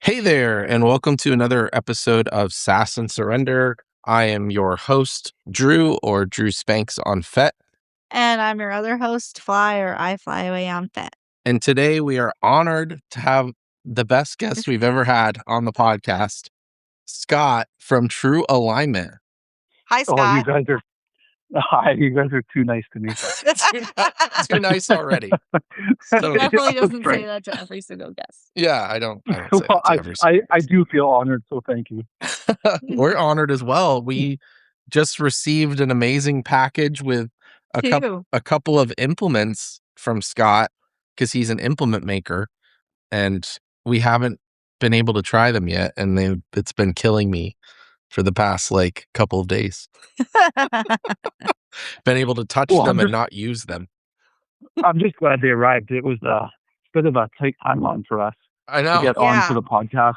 Hey there, and welcome to another episode of Sass and Surrender. I am your host, Drew, or Drew Spanks on FET. And I'm your other host, Fly, or I Fly Away on FET. And today we are honored to have the best guest we've ever had on the podcast, Scott from True Alignment. Hi, Oh, you Scott. guys are hi. You guys are too nice to me. Too nice already. So Definitely Yeah, doesn't that's say that to every single guest. yeah, I don't say Well, that to every I do feel honored, so thank you. We're honored as well. We just received an amazing package with Two. a couple of implements from Scott because he's an implement maker, and we haven't been able to try them yet, and it's been killing me for the past couple of days. Been able to touch Well, them and not use them. I'm just glad they arrived. It was a bit of a tight timeline for us I to know. get onto the podcast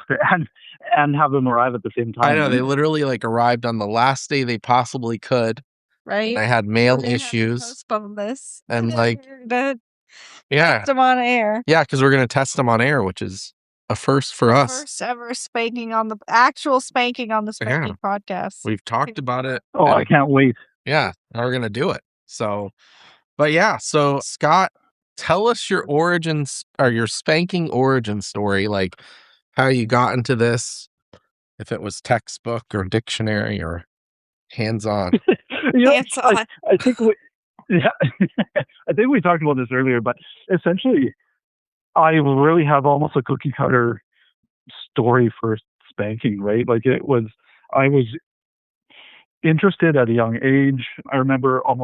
and have them arrive at the same time. I know. right? They literally arrived on the last day they possibly could. Right? I had mail We're gonna have to issues. postpone this. And Yeah. Them on air. Yeah, because we're going to test them on air, which is a first for us. First ever spanking on the spanking on the Spanking podcast. We've talked about it. Oh, I can't wait. Yeah, now we're going to do it. So, but yeah, so Scott, tell us your origins or your spanking origin story, like how you got into this, if it was textbook or dictionary or hands-on. Hands-on. I think I think we talked about this earlier, but essentially, I really have almost a cookie cutter story for spanking, right? I was interested at a young age. I remember I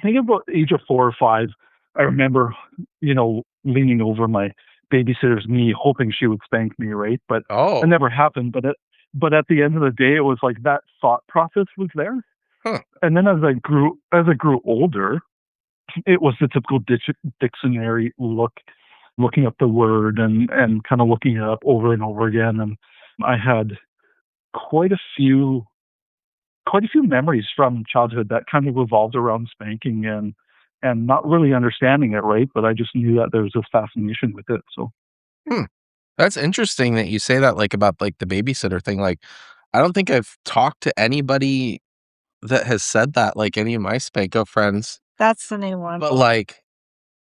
think about the age of 4 or 5, I remember, leaning over my babysitter's knee, hoping she would spank me, right? But it never happened. But at the end of the day, it was like that thought process was there. Huh. And then as I grew older, it was the typical dictionary looking up the word and kind of looking it up over and over again. And I had quite a few memories from childhood that kind of revolved around spanking and not really understanding it, right? But I just knew that there was a fascination with it. So That's interesting that you say that about the babysitter thing. I don't think I've talked to anybody that has said that, any of my Spanko friends. That's the new one. But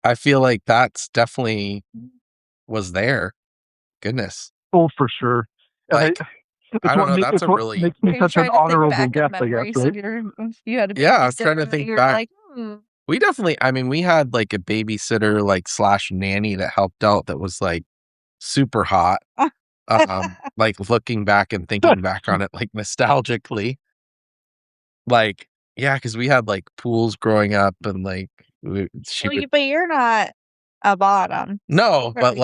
I feel like that's definitely was there. Goodness. Oh, for sure. I don't know. That's makes me such an honorable guest, I guess, right? You had I'm trying to think back. We definitely, we had a babysitter slash nanny that helped out that was super hot. Looking back and thinking back on it nostalgically. Yeah, because we had pools growing up and but you're not a bottom. No, but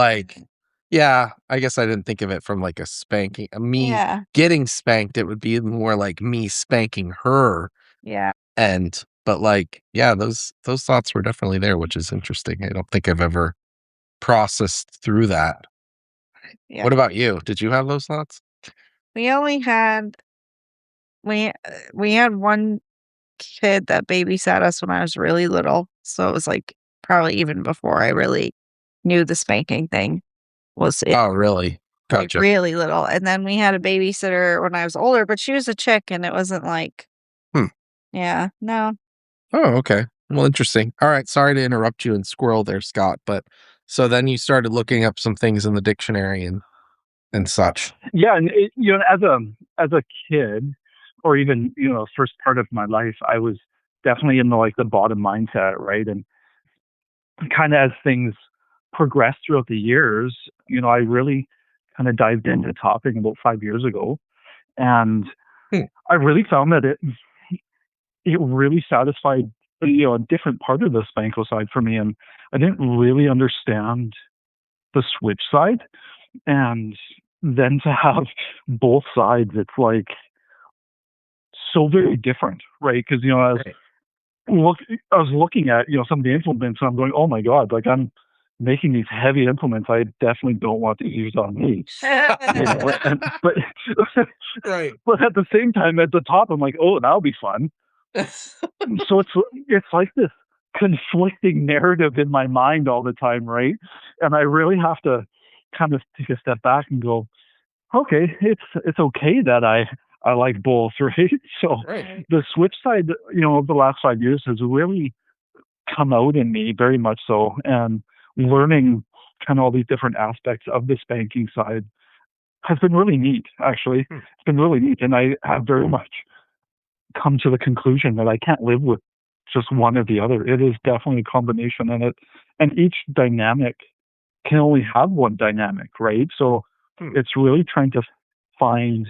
yeah, I guess I didn't think of it from a spanking. Me getting spanked, it would be more like me spanking her. Yeah. But yeah, those thoughts were definitely there, which is interesting. I don't think I've ever processed through that. Yeah. What about you? Did you have those thoughts? We only had we had one kid that babysat us when I was really little, so it was probably even before I really knew the spanking thing was it. Oh, really? Gotcha. Really little. And then we had a babysitter when I was older, but she was a chick, and it wasn't yeah, no. Oh, okay. Well, interesting. All right. Sorry to interrupt you and squirrel there, Scott. But so then you started looking up some things in the dictionary and such. Yeah, and as a kid, or even first part of my life, I was definitely in the bottom mindset, right? And kind of as things progressed throughout the years, I really kind of dived into topping about 5 years ago, and I really found that it really satisfied a different part of the Spanko side for me, and I didn't really understand the switch side, and then to have both sides, it's so very different, right? Because I was looking at some of the implements, and I'm going, oh my god, I'm making these heavy implements. I definitely don't want to use on me. But right. But at the same time, at the top, I'm like, oh, that'll be fun. So it's like this conflicting narrative in my mind all the time, right? And I really have to kind of take a step back and go, okay, it's okay that I like both, right? So Right. the switch side, of the last 5 years has really come out in me very much so, and learning kind of all these different aspects of the spanking side has been really neat. Actually, Hmm. it's been really neat, and I have very much come to the conclusion that I can't live with just one or the other. It is definitely a combination, and each dynamic can only have one dynamic, right? So Hmm. it's really trying to find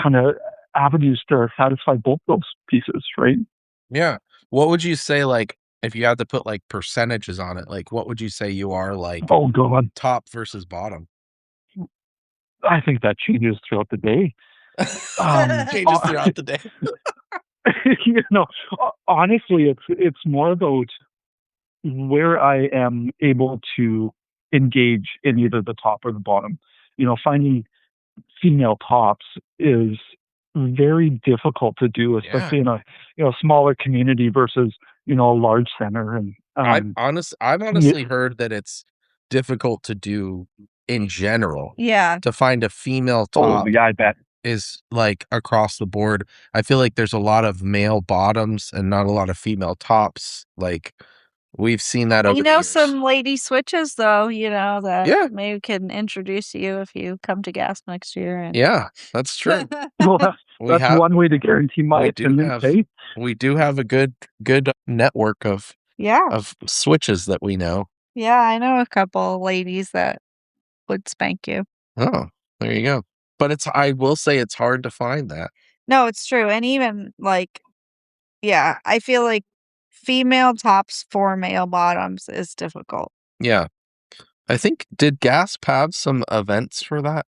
kind of avenues to satisfy both those pieces, right? Yeah. What would you say, like, if you had to put, like, percentages on it, like, what would you say you are, like, Oh God, top versus bottom? I think that changes throughout the day. Um, Changes throughout the day. you know, honestly, it's more about where I am able to engage in either the top or the bottom. Finding female tops is very difficult to do, Yeah. especially in a smaller community versus a large center. And I've y- honestly heard that it's difficult to do in general. Yeah. To find a female oh top yeah, I bet. is, like, across the board. I feel like there's a lot of male bottoms and not a lot of female tops. Like, we've seen that over You the know years. some lady switches though, that Yeah, maybe can introduce you if you come to Gas next year and yeah, that's true. Well, We that's have one way to guarantee my we do attendance. have Hey, we do have a good network Yeah. of switches that we know. Yeah, I know a couple ladies that would spank you. Oh, there you go. But I will say it's hard to find that. No, it's true, and even, like yeah, I feel like female tops for male bottoms is difficult. Yeah. I think did Gasp have some events for that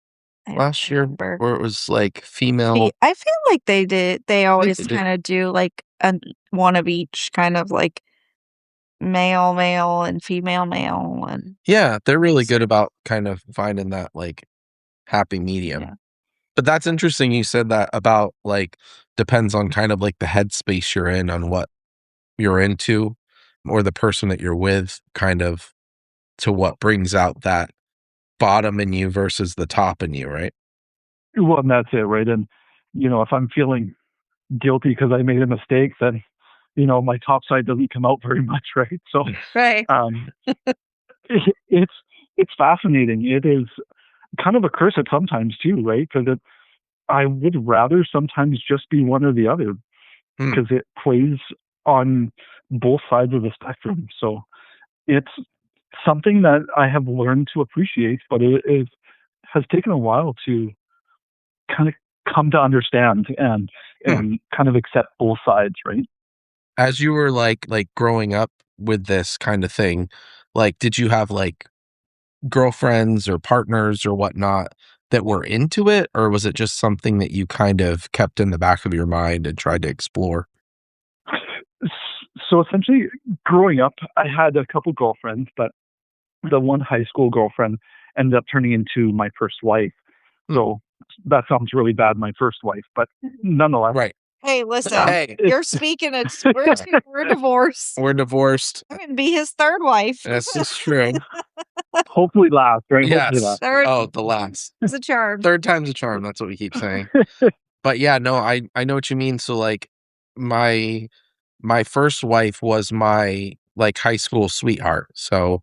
I don't last year remember. where it was, like, female I feel like they did. They I think always they did. kinda do, like, an one of each, kind of like male, male, and female, male, and Yeah, they're really mixed. good about kind of finding that, like, happy medium. Yeah. But that's interesting you said that about, like, depends on kind of, like, the headspace you're in on what you're into or the person that you're with, kind of to what brings out that bottom in you versus the top in you, right? well, and that's it, right? And if I'm feeling guilty because I made a mistake, then my top side doesn't come out very much, right? So Right. um, it's it's fascinating. It is kind of a curse at sometimes too, right? Because I would rather sometimes just be one or the other Hmm, because it plays on both sides of the spectrum. So it's something that I have learned to appreciate, but it has taken a while to kind of come to understand and hmm. kind of accept both sides, right? As you were, like, growing up with this kinda thing, like, did you have, like, girlfriends or partners or whatnot that were into it, or was it just something that you kind of kept in the back of your mind and tried to explore? So essentially, growing up, I had a couple girlfriends, but the one high school girlfriend ended up turning into my first wife. Hmm, So that sounds really bad, my first wife, but nonetheless, right. Hey, listen, Hey, it's you're speaking it. We're divorced. we're divorced. I'm gonna be his 3rd wife. This is true. hopefully last, right? Hopefully Yes. last. 3rd Oh, the last. is a charm. 3rd time's a charm, that's what we keep saying. But yeah, no, I know what you mean. So, like, my my first wife was my, like, high school sweetheart. So,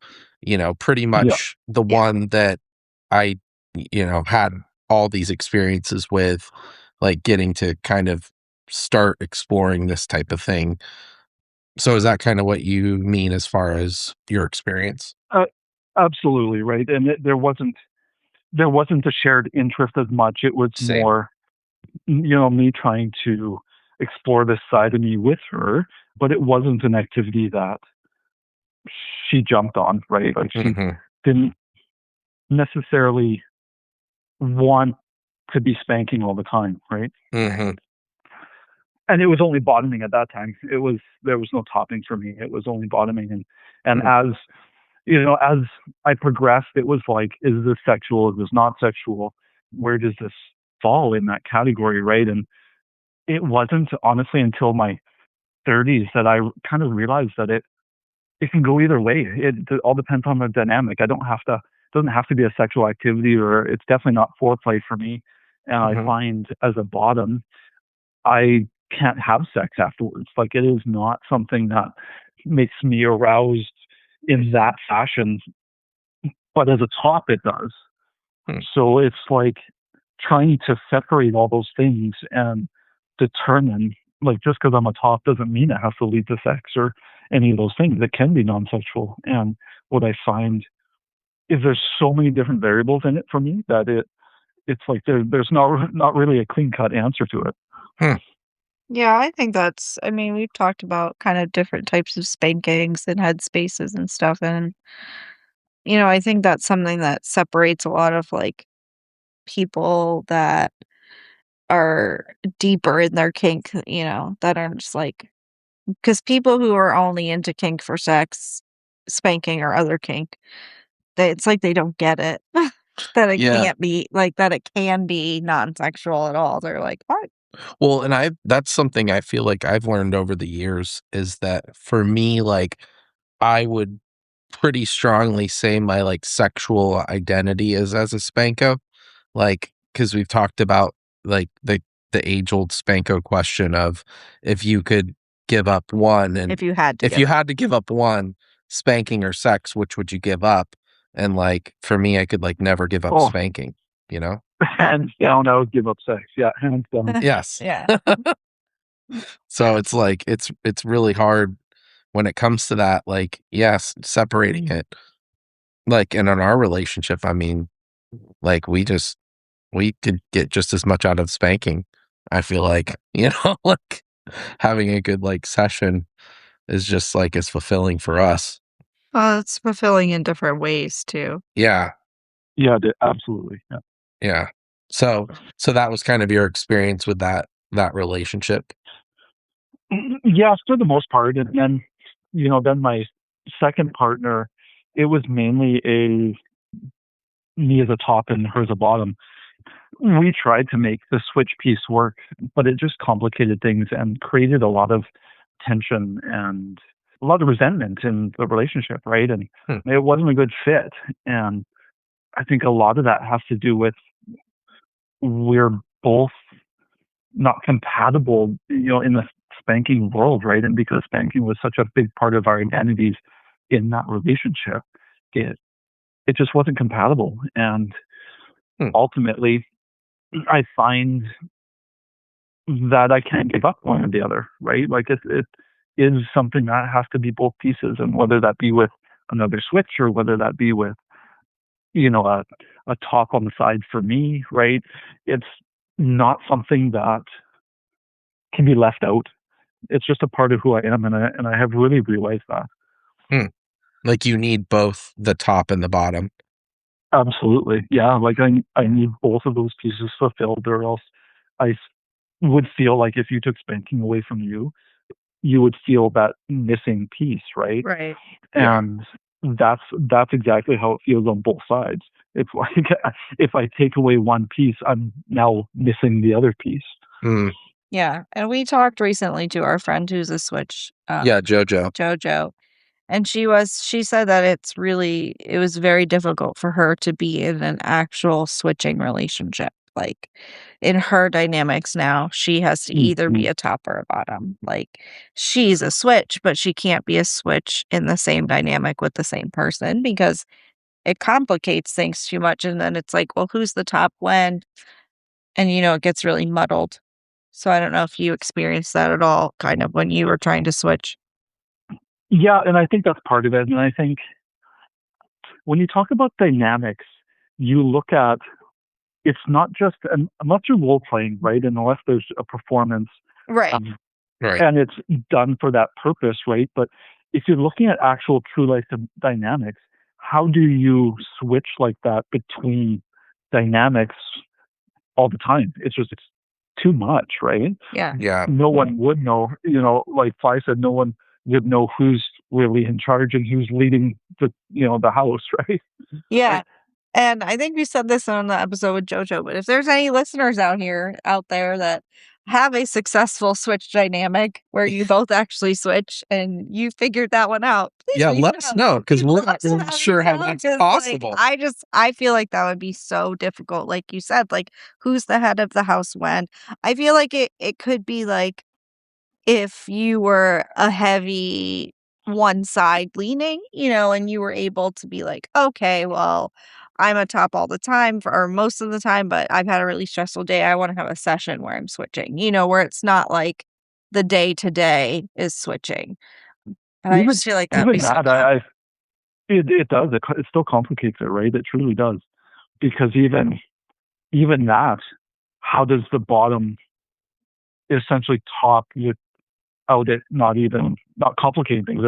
pretty Yeah. much the Yeah. one that I, had all these experiences with, like, getting to kind of start exploring this type of thing. So is that kinda what you mean as far as your experience? Uh, absolutely, right. And there wasn't a shared interest as much. It was Same. more, me trying to explore this side of me with her, but it wasn't an activity that she jumped on, right? Like she Mhm, didn't necessarily want to be spanking all the time, right? mhm, And it was only bottoming at that time. There was no topping for me. It was only bottoming, and mm, as I progressed, it was like, is this sexual? Is this not sexual? Where does this fall in that category, right? And it wasn't honestly until my 30s that I kind of realized that it can go either way. It all depends on the dynamic. I don't have to doesn't have to be a sexual activity, or it's definitely not foreplay for me. And I Mhm. find as a bottom, I can't have sex afterwards. Like it is not something that makes me aroused in that fashion, but as a top, it does. Hmm. So it's like trying to separate all those things and determine, like, just because I'm a top doesn't mean it has to lead to sex or any of those things. It can be non-sexual. And what I find is there's so many different variables in it for me that it's like there's not really a clean cut answer to it. Hmm. Yeah, I think I mean, we've talked about kind of different types of spankings and headspaces and stuff. And, I think that's something that separates a lot of like people that are deeper in their kink, that are just like, because people who are only into kink for sex, spanking or other kink, it's like they don't get it. That it Yeah. can't be like that it can be non-sexual at all. They're like, "What?" Well, and that's something I feel like I've learned over the years is that for me, like, I would pretty strongly say my, like, sexual identity is as a Spanko, like, because 'cause we've talked about, like, the age-old Spanko question of if you could give up one and If you had to if give you up. had to give up one, spanking or sex, which would you give up? And, like, for me, I could, like, never give up Oh, spanking, you know? hands down, I would give up sex. Yeah, hands down. Yes. Yeah. So it's like it's really hard when it comes to that, like, yes, separating it. Like, and in our relationship, I mean, like, we could get just as much out of spanking. I feel like, like having a good like session is just like as fulfilling for us. Well, it's fulfilling in different ways too. Yeah. Yeah, absolutely. Yeah. Yeah. So so that was kind of your experience with that relationship. Yeah, for the most part. And then, then my second partner, it was mainly a me as a top and her as a bottom. We tried to make the switch piece work, but it just complicated things and created a lot of tension and a lot of resentment in the relationship, right? And Hmm. it wasn't a good fit. And I think a lot of that has to do with we're both not compatible, in the spanking world, right? And because spanking was such a big part of our identities in that relationship, it it just wasn't compatible. And Hmm. ultimately, I find that I can't give up one or the other, right? Like it is something that has to be both pieces, and whether that be with another switch or whether that be with a top on the side for me, right? It's not something that can be left out. It's just a part of who I am, and I have really realized that. Hmm. Like you need both the top and the bottom. Absolutely, yeah. Like I need both of those pieces fulfilled, or else I would feel like if you took spanking away from you, you would feel that missing piece, right? Right. Yeah. And that's exactly how it feels on both sides. It's like if I take away one piece, I'm now missing the other piece. Mm. Yeah. And we talked recently to our friend who's a switch, Yeah, JoJo. JoJo. And she said that it was very difficult for her to be in an actual switching relationship. Like in her dynamics now, she has to either Mm-hmm. be a top or a bottom. Like she's a switch, but she can't be a switch in the same dynamic with the same person because it complicates things too much. And then it's like, well, who's the top when? And it gets really muddled. So I don't know if you experienced that at all, kind of when you were trying to switch. Yeah, and I think that's part of it. And I think when you talk about dynamics, you look at it's not just unless you're role playing, right? And unless there's a performance, Right. um, Right. and it's done for that purpose, right? But if you're looking at actual true life dynamics, how do you switch like that between dynamics all the time? It's too much, right? Yeah. Yeah. No one would know, like Fly said, no one would know who's really in charge and who's leading the house, right? Yeah. And I think we said this on the episode with JoJo, but if there's any listeners out there that have a successful switch dynamic where you both actually switch and you figured that one out, please Yeah, reach let us out. know because we're not Let really us sure how know, that's 'cause, possible. I feel like that would be so difficult. Like you said, like who's the head of the house when? I feel like it could be like if you were a heavy one side leaning, and you were able to be like, okay, well, I'm a top all the time or most of the time, but I've had a really stressful day. I want to have a session where I'm switching, where it's not like the day to day is switching. And I Even just feel like that'd even be so that, it does. It still complicates it, right? It truly does. Because even that, how does the bottom essentially top without it not complicating things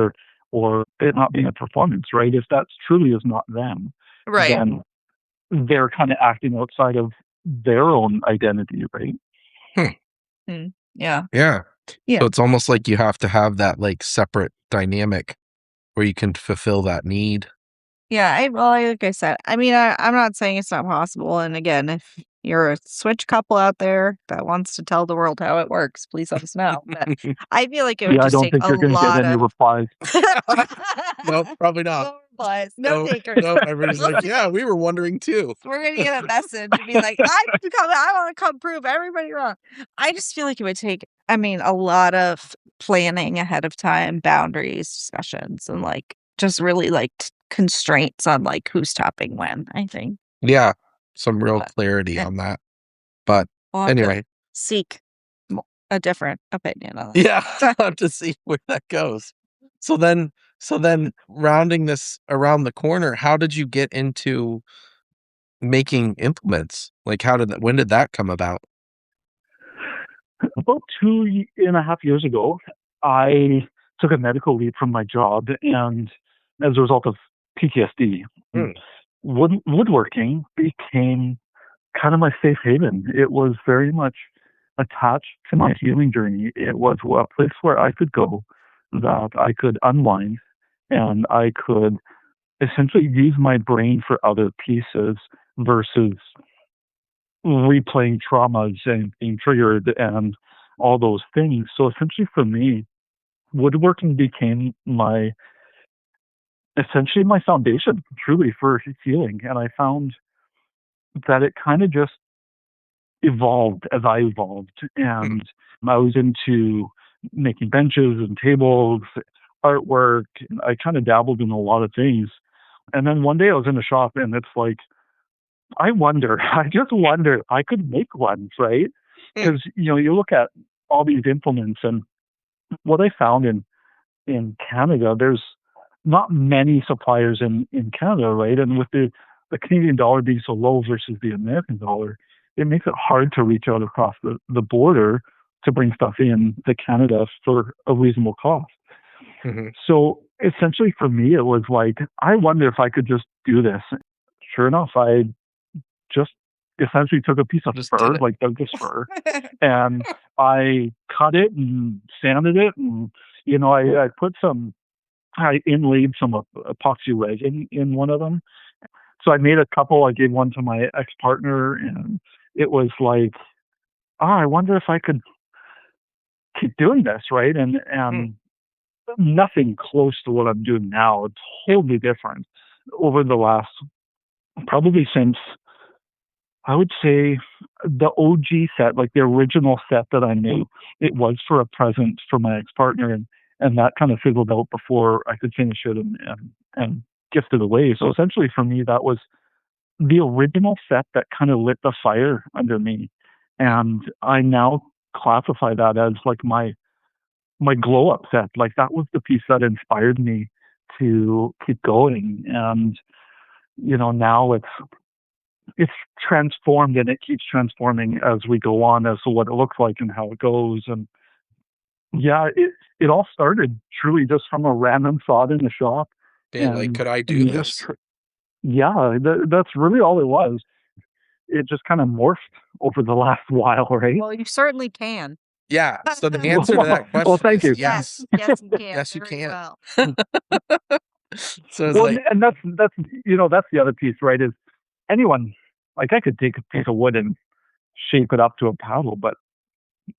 or it not being a performance, right? If that truly is not them, right. then they're kind of acting outside of their own identity, right? Hmm. Yeah. Yeah. Yeah. So it's almost like you have to have that like separate dynamic where you can fulfill that need. Yeah, like I said, I mean, I'm not saying it's not possible. And again, if you're a switch couple out there that wants to tell the world how it works, please let us know. But I feel like it would Yeah, I just don't take think a you're going to get lot any of replies. No, probably not. no replies, no No, takers. no, everybody's We'll like, see. yeah, we were wondering too. We're gonna get a message and be like, I want to come prove everybody wrong. I just feel like it would take, I mean, a lot of planning ahead of time, boundaries, discussions, and like just really like constraints on like who's topping when, I think. Yeah, some real But clarity eh, on that. But we'll have to anyway, seek a different opinion on yeah, that. I'll have to see where that goes. So then, rounding this around the corner, how did you get into making implements? Like, when did that come about? About 2.5 years ago, I took a medical leave from my job, and as a result of PTSD, Hmm. woodworking became kind of my safe haven. It was very much attached to my healing journey. It was a place where I could go, that I could unwind, and I could essentially use my brain for other pieces versus replaying traumas and being triggered and all those things. So essentially for me, woodworking became essentially my foundation truly for healing. And I found that it kind of just evolved as I evolved. Hmm. And I was into making benches and tables, artwork. I kind of dabbled in a lot of things. And then one day I was in the shop and it's like, I just wonder if I could make ones, right? Hmm. Because, you look at all these implements and what I found in Canada, there's not many suppliers in Canada, right? And with the Canadian dollar being so low versus the American dollar, it makes it hard to reach out across the border to bring stuff in to Canada for a reasonable cost. Mhm. So essentially for me, it was like, I wonder if I could just do this. Sure enough, I just essentially took a piece of Just did fur, it. like Douglas fur, and I cut it and sanded it, and I put I inlaid some epoxy resin in one of them. So I made a couple. I gave one to my ex partner, and it was like, I wonder if I could keep doing this, right? Hmm. And nothing close to what I'm doing now. It's totally different over the last probably since I would say the OG set, like the original set that I made, it was for a present for my ex partner, and that kind of fizzled out before I could finish it and gift it away. So essentially, for me, that was the original set that kind of lit the fire under me, and I now classify that as like my glow up set. Like that was the piece that inspired me to keep going, and now it's transformed and it keeps transforming as we go on as to what it looks like and how it goes. And yeah, it all started truly just from a random thought in the shop. Being like, And could I do you just, this? yeah, that's really all it was. It just kind of morphed over the last while, right? Well, you certainly can. Yeah. So the answer to that Well, question thank is you. Yes, yes. yes, you can Yes, you very can. well. So it's Well, like, and that's the other piece, right? Is anyone like I could take a piece of wood and shape it up to a paddle, but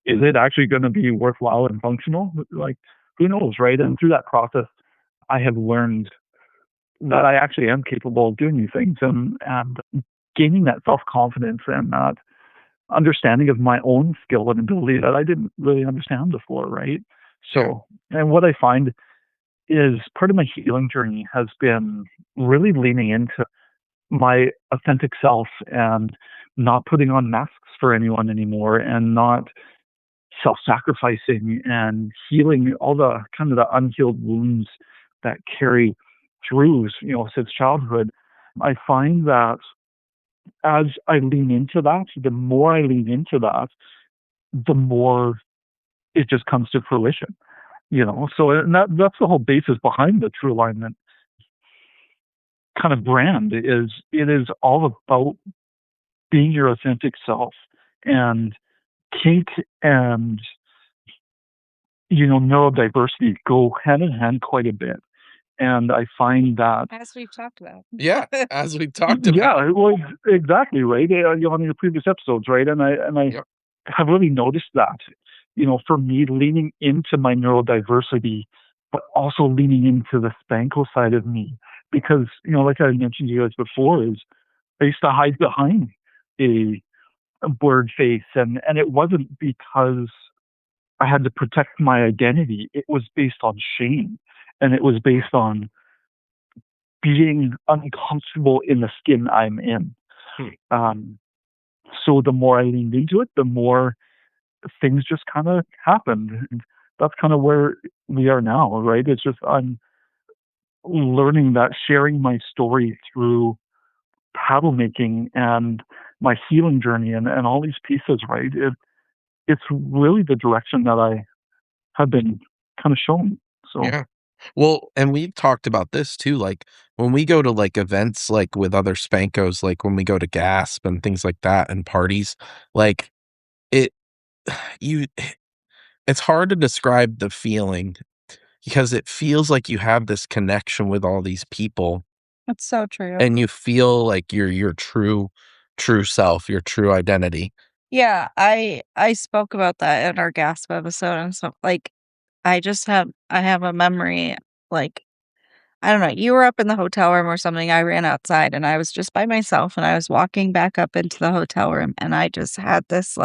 is it actually going to be worthwhile and functional? Like, who knows, right? And through that process, I have learned that I actually am capable of doing these things, and gaining that self confidence and that understanding of my own skill and ability that I didn't really understand before, right? Yeah. So, and what I find is part of my healing journey has been really leaning into my authentic self and not putting on masks for anyone anymore and not self-sacrificing and healing all the kind of the unhealed wounds that carry through, since childhood. I find that as I lean into that, the more I lean into that, the more it just comes to fruition. So and that's the whole basis behind the True Alignment kind of brand. Is it is all about being your authentic self, and kink and neurodiversity go hand in hand quite a bit. And I find that, As we've talked about. Yeah, as we talked about. yeah, well, exactly right. On your previous episodes, right? And I Yep. have really noticed that, for me, leaning into my neurodiversity, but also leaning into the Spanko side of me, because like I mentioned to you guys before, is I used to hide behind a, a bird face, and it wasn't because I had to protect my identity. It was based on shame, and it was based on being uncomfortable in the skin I'm in. Hmm. Um, so the more I leaned into it, the more things just kind of happened. And that's kind of where we are now, right? It's just I'm learning that sharing my story through paddle making and my healing journey and all these pieces, right? It's really the direction that I have been kind of shown. So Yeah. Well, and we talked about this too, like, when we go to, like, events, like, with other Spankos, like, when we go to Gasp and things like that and parties, like, it you it's hard to describe the feeling because it feels like you have this connection with all these people, That's so true. and you feel like you're your true self, your true identity. Yeah, I spoke about that in our gasp episode and so like I have a memory like I don't know, you were up in the hotel room or something, I ran outside and I was just by myself and I was walking back up into the hotel room and I just had this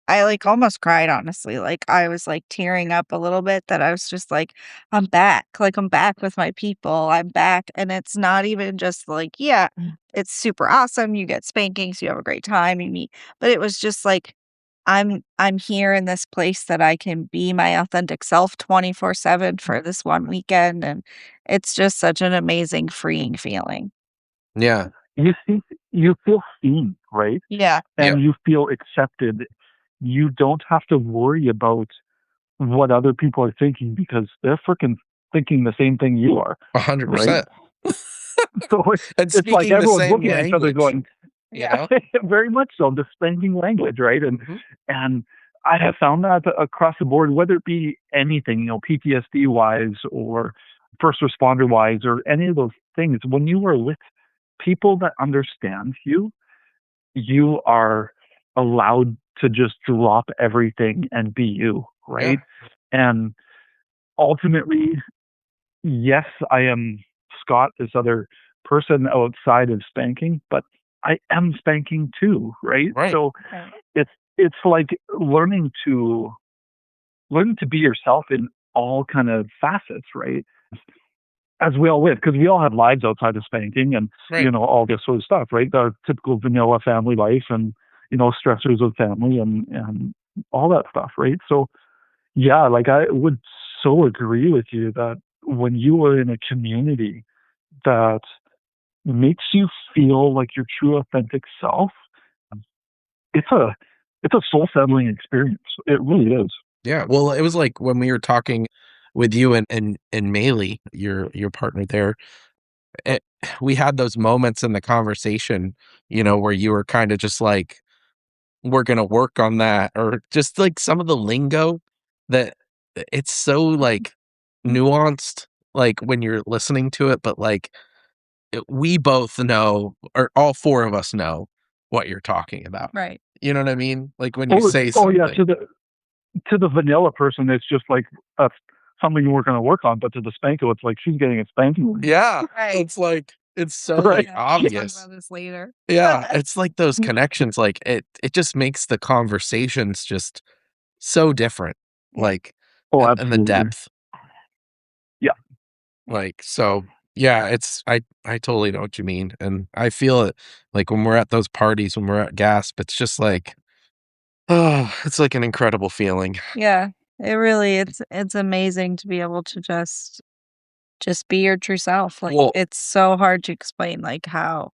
I almost cried honestly. Like I was like tearing up a little bit that I was just like, I'm back. Like I'm back with my people. I'm back. And it's not even just like, yeah, it's super awesome. You get spankings, you have a great time, you meet. But it was just like I'm here in this place that I can be my authentic self 24/7 for this one weekend. And it's just such an amazing freeing feeling. Yeah. you see, you feel seen, right? Yeah. Yeah. And you feel accepted. You don't have to worry about what other people are thinking because they're freaking thinking the same thing you are, right? 100%. So And it's like speaking the everyone's same looking at each other language, going, you yeah, know? very much so, the spanking language, right? Mhm. And I have found that across the board, whether it be anything, PTSD wise or first responder wise or any of those things, when you are with people that understand you, you are allowed to just drop everything and be you, Yeah. right? And ultimately, yes, I am Scott, this other person outside of spanking, but I am spanking too, right? Right. So Right. it's like learning to be yourself in all kind of facets, right? As we all live, because we all have lives outside of spanking and Right. all this sort of stuff, right? The typical vanilla family life and stressors of family and all that stuff, right? So yeah, like I would so agree with you that when you are in a community that makes you feel like your true authentic self, it's a soul settling experience. It really is. Yeah. Well, it was like when we were talking with you and Maylee, your partner there, it, we had those moments in the conversation, where you were kind of just like, we're gonna work on that, or just like some of the lingo that it's so like nuanced, like when you're listening to it, but like we both know, or all four of us know what you're talking about. Right. You know what I mean? Like when you Oh, say oh yeah, something. to the to the vanilla person, it's just like that's something we're going to work on. But to the spanko, it's like she's getting a spanking, Yeah, Right. it's like it's so, right? like, Yeah, we can talk obvious. about this later. Yeah, it's like those connections, like, it just makes the conversations just so different, Yeah. like, Oh, and the absolutely. depth, Yeah. like, so, yeah, it's I totally know what you mean, and I feel it, like, when we're at those parties, when we're at Gasp, it's just like, oh, it's like an incredible feeling. Yeah. It really it's amazing to be able to just be your true self. Like, Well, it's so hard to explain, like, how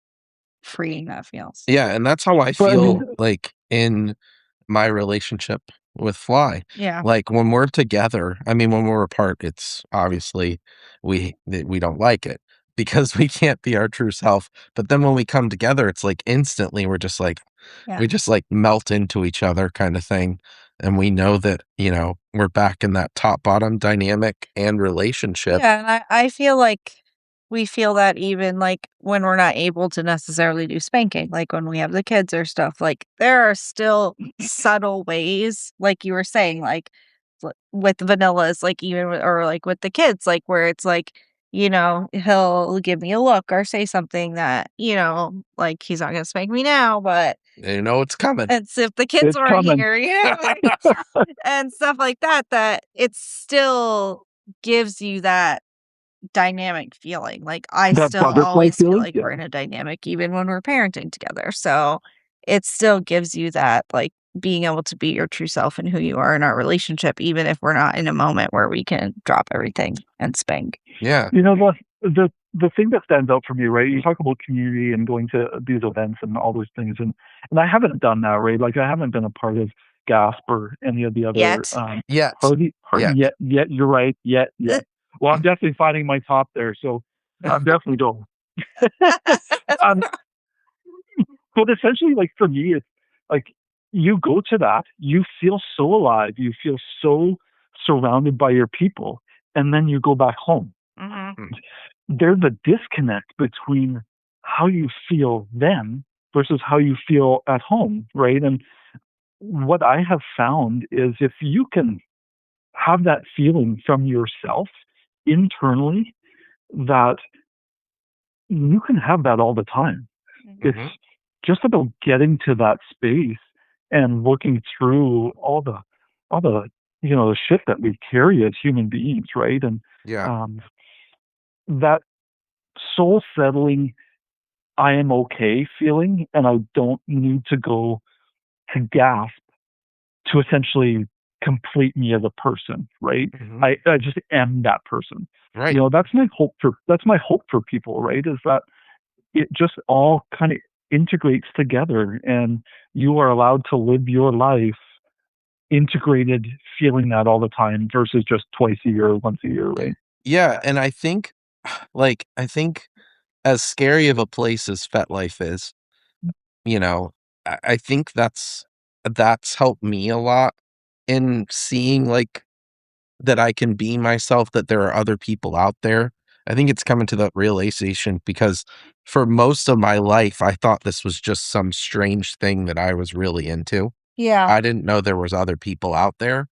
freeing that feels. yeah, and that's how I But I mean, feel, like, in my relationship with Fly. Yeah. Like, when we're together, I mean, when we're apart, it's obviously we don't like it because we can't be our true self, but then when we come together, it's like instantly we're just like Yeah. we just, like, melt into each other kinda thing, and we know that, we're back in that top-bottom dynamic and relationship. Yeah, and I feel like we feel that even, like, when we're not able to necessarily do spanking, like, when we have the kids or stuff, like, there are still subtle ways, like you were saying, like, with vanillas, like, even or, like, with the kids, like, where it's like, he'll give me a look or say something that, like, he's not gonna spank me now, but You know it's coming. it's if the kids it's weren't coming. here, and stuff like that, that it still gives you that dynamic feeling. Like, I That still butterfly always feel feeling. like Yeah. we're in a dynamic even when we're parenting together. So, it still gives you that, like, being able to be your true self and who you are in our relationship, even if we're not in a moment where we can drop everything and spank. Yeah. You know, the thing that stands out for me, right? You talk about community and going to these events and all those things, and I haven't done that, right? Like I haven't been a part of Gasp or any of the other Yet. Yet. party Yet. yet. Yet you're right. Yet. Well, I'm definitely finding my top there, so I'm definitely going. um, but essentially, like for me, it's like you go to that, you feel so alive, you feel so surrounded by your people, and then you go back home. Mhm. Mm, There's a disconnect between how you feel then versus how you feel at home, right? And what I have found is if you can have that feeling from yourself internally, that you can have that all the time. Mhm. It's mhm. just about getting to that space and working through all the the shit that we carry as human beings, right? And Yeah. um, that soul settling, I am okay feeling, and I don't need to go to gasp to essentially complete me as a person, right? Mhm. I just am that person. Right. That's my hope for people, right? Is that it just all kind of integrates together and you are allowed to live your life integrated feeling that all the time versus just twice a year or once a year, right? Yeah, and I think, I think as scary of a place as FetLife is, you know, I think that's helped me a lot in seeing, like, that I can be myself, that there are other people out there. I think it's coming to that realization because for most of my life, I thought this was just some strange thing that I was really into. Yeah. I didn't know there was other people out there,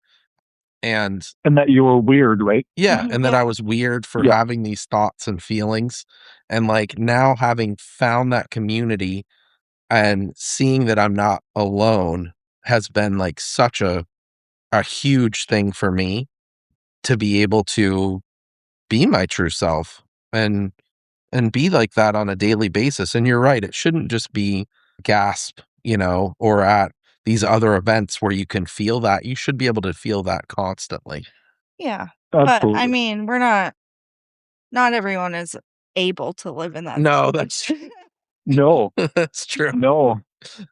and And that you were weird, right? yeah, Mhm. and that Yeah. I was weird for Yeah, having these thoughts and feelings, and, like, now having found that community and seeing that I'm not alone has been, like, such a huge thing for me to be able to be my true self and be like that on a daily basis, and you're right, it shouldn't just be Gasp, or at these other events where you can feel that, you should be able to feel that constantly. Yeah. But, I absolutely. mean, not everyone is able to live in that No, that's space. No, that's true. no.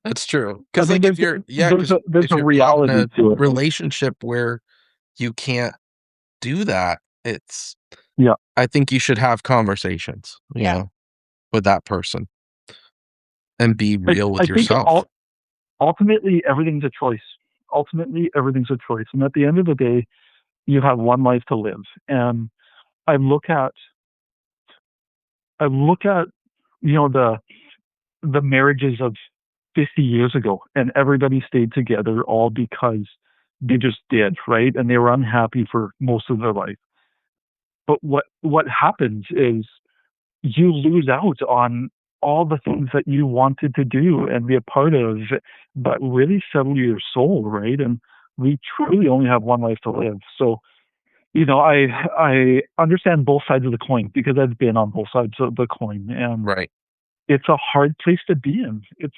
That's true. I Because mean, like, if you're yeah, because there's if a you're not in reality a to it. relationship where you can't do that, Yeah, I think you should have conversations, Yeah. with that person and be real I with think yourself. ultimately everything's a choice. Ultimately, everything's a choice, and at the end of the day, you have one life to live. And I look at I look at you know the marriages of 50 years ago, and everybody stayed together all because they just did, right? And they were unhappy for most of their life. But what happens is you lose out on all the things that you wanted to do and be a part of, but really settle your soul, right? And we truly only have one life to live. So, I understand both sides of the coin because I've been on both sides of the coin, and Right. it's a hard place to be in. It's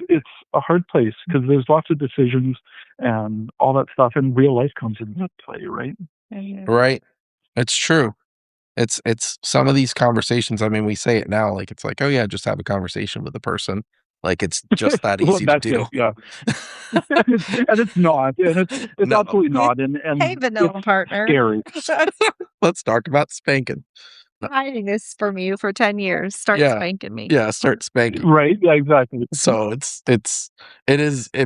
a hard place because there's lots of decisions and all that stuff, and real life comes into play, right? Right. It's true. It's some of these conversations, I mean, we say it now, like, it's like, "Oh, yeah, just have a conversation with the person." Like, it's just that Well, easy to that's do. it. Yeah, and it's not, and it's No. absolutely not, Hey, and it's vanilla partner. scary. Let's talk about spanking. Hiding this from you for 10 years. Start Yeah. spanking me. Yeah, start spanking. Right? Yeah, exactly. So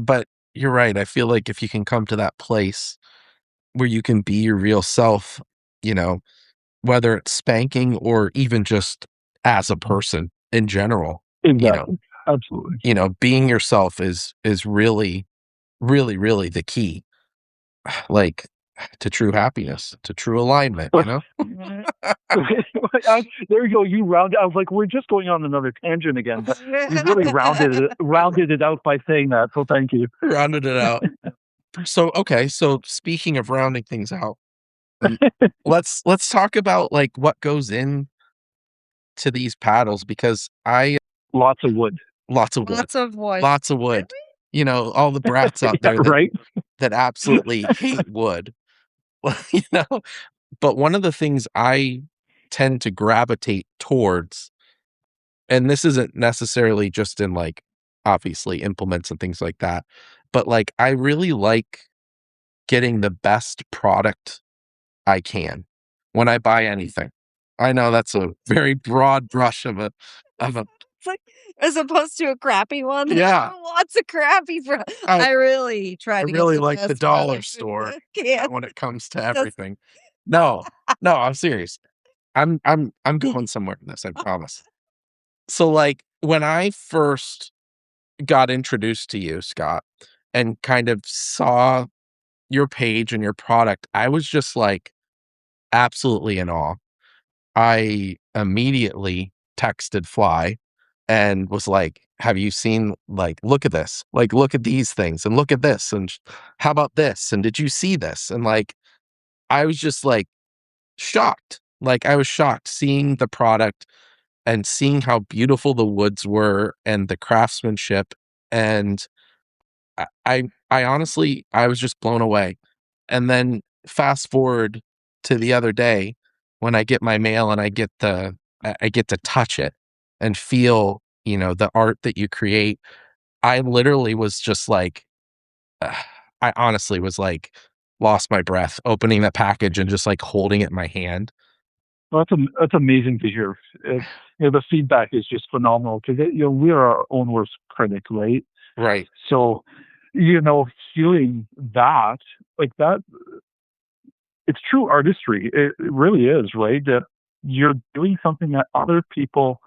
but you're right. I feel like if you can come to that place where you can be your real self, you know, whether it's spanking or even just as a person in general, you know, Exactly. Absolutely. being yourself is really, really, really the key, like to true happiness, to true alignment. Mhm. There you go. You round. I was like, we're just going on another tangent again, but you've really rounded it out by saying that. So thank you. Rounded it out. So okay, so speaking of rounding things out, um, let's talk about like what goes in to these paddles because I Lots of wood. lots of wood. Lots of wood. Lots of wood. All the brats out Yeah, there right. that absolutely hate wood. Well, but one of the things I tend to gravitate towards, and this isn't necessarily just in like obviously implements and things like that, but like I really like getting the best product I can when I buy anything. I know that's a very broad brush of a It's like, as opposed to a crappy one. There's yeah. lots of crappy I I really try I to get really the like the best dollar product. store Can't. when it comes to Just everything. No, no, I'm serious. I'm going somewhere in this, I promise. So, like, when I first got introduced to you, Scott, and kind of saw your page and your product, I was just, like, absolutely in awe. I immediately texted Fly and was like, "Have you seen like, look at this. Like, look at these things and look at this and how about this and did you see this?" And, like, I was just, like, shocked. Like, I was shocked seeing the product and seeing how beautiful the woods were and the craftsmanship, and I honestly I was just blown away. And then fast forward to the other day when I get my mail and I get to touch it and feel, the art that you create. I literally was just like, I honestly was like, lost my breath opening the package and just like holding it in my hand. Well, that's amazing to hear. The feedback is just phenomenal because we are our own worst critic, right? Right. So, feeling that like that, it's true artistry. It really is, right? That you're doing something that other people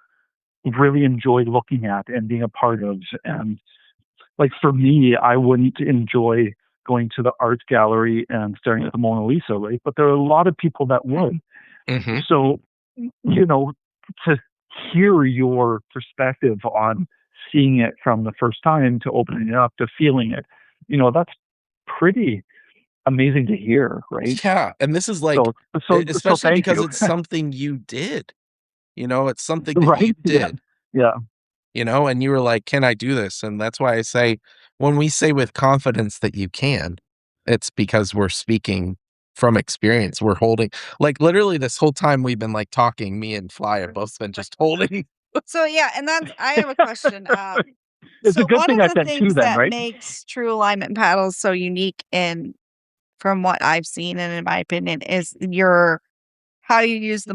really enjoy looking at and being a part of. And like for me, I wouldn't enjoy going to the art gallery and staring at the Mona Lisa, right? But there are a lot of people that would. Mhm. So, to hear your perspective on seeing it from the first time to opening it up to feeling it, that's pretty amazing to hear, right? Yeah, and this is like So, so especially thank because you. it's something you did, it's something that you Right? Yeah. did, Yeah. and you were like, "Can I do this?" And that's why I say when we say with confidence that you can, it's because we're speaking from experience. We're holding like, literally this whole time we've been, like, talking, me and Fly have both been just holding. so yeah, and that's I have a question. It's a So good one thing of I the sent two things then, that right? makes true alignment paddles so unique and from what I've seen and in my opinion is your how you use the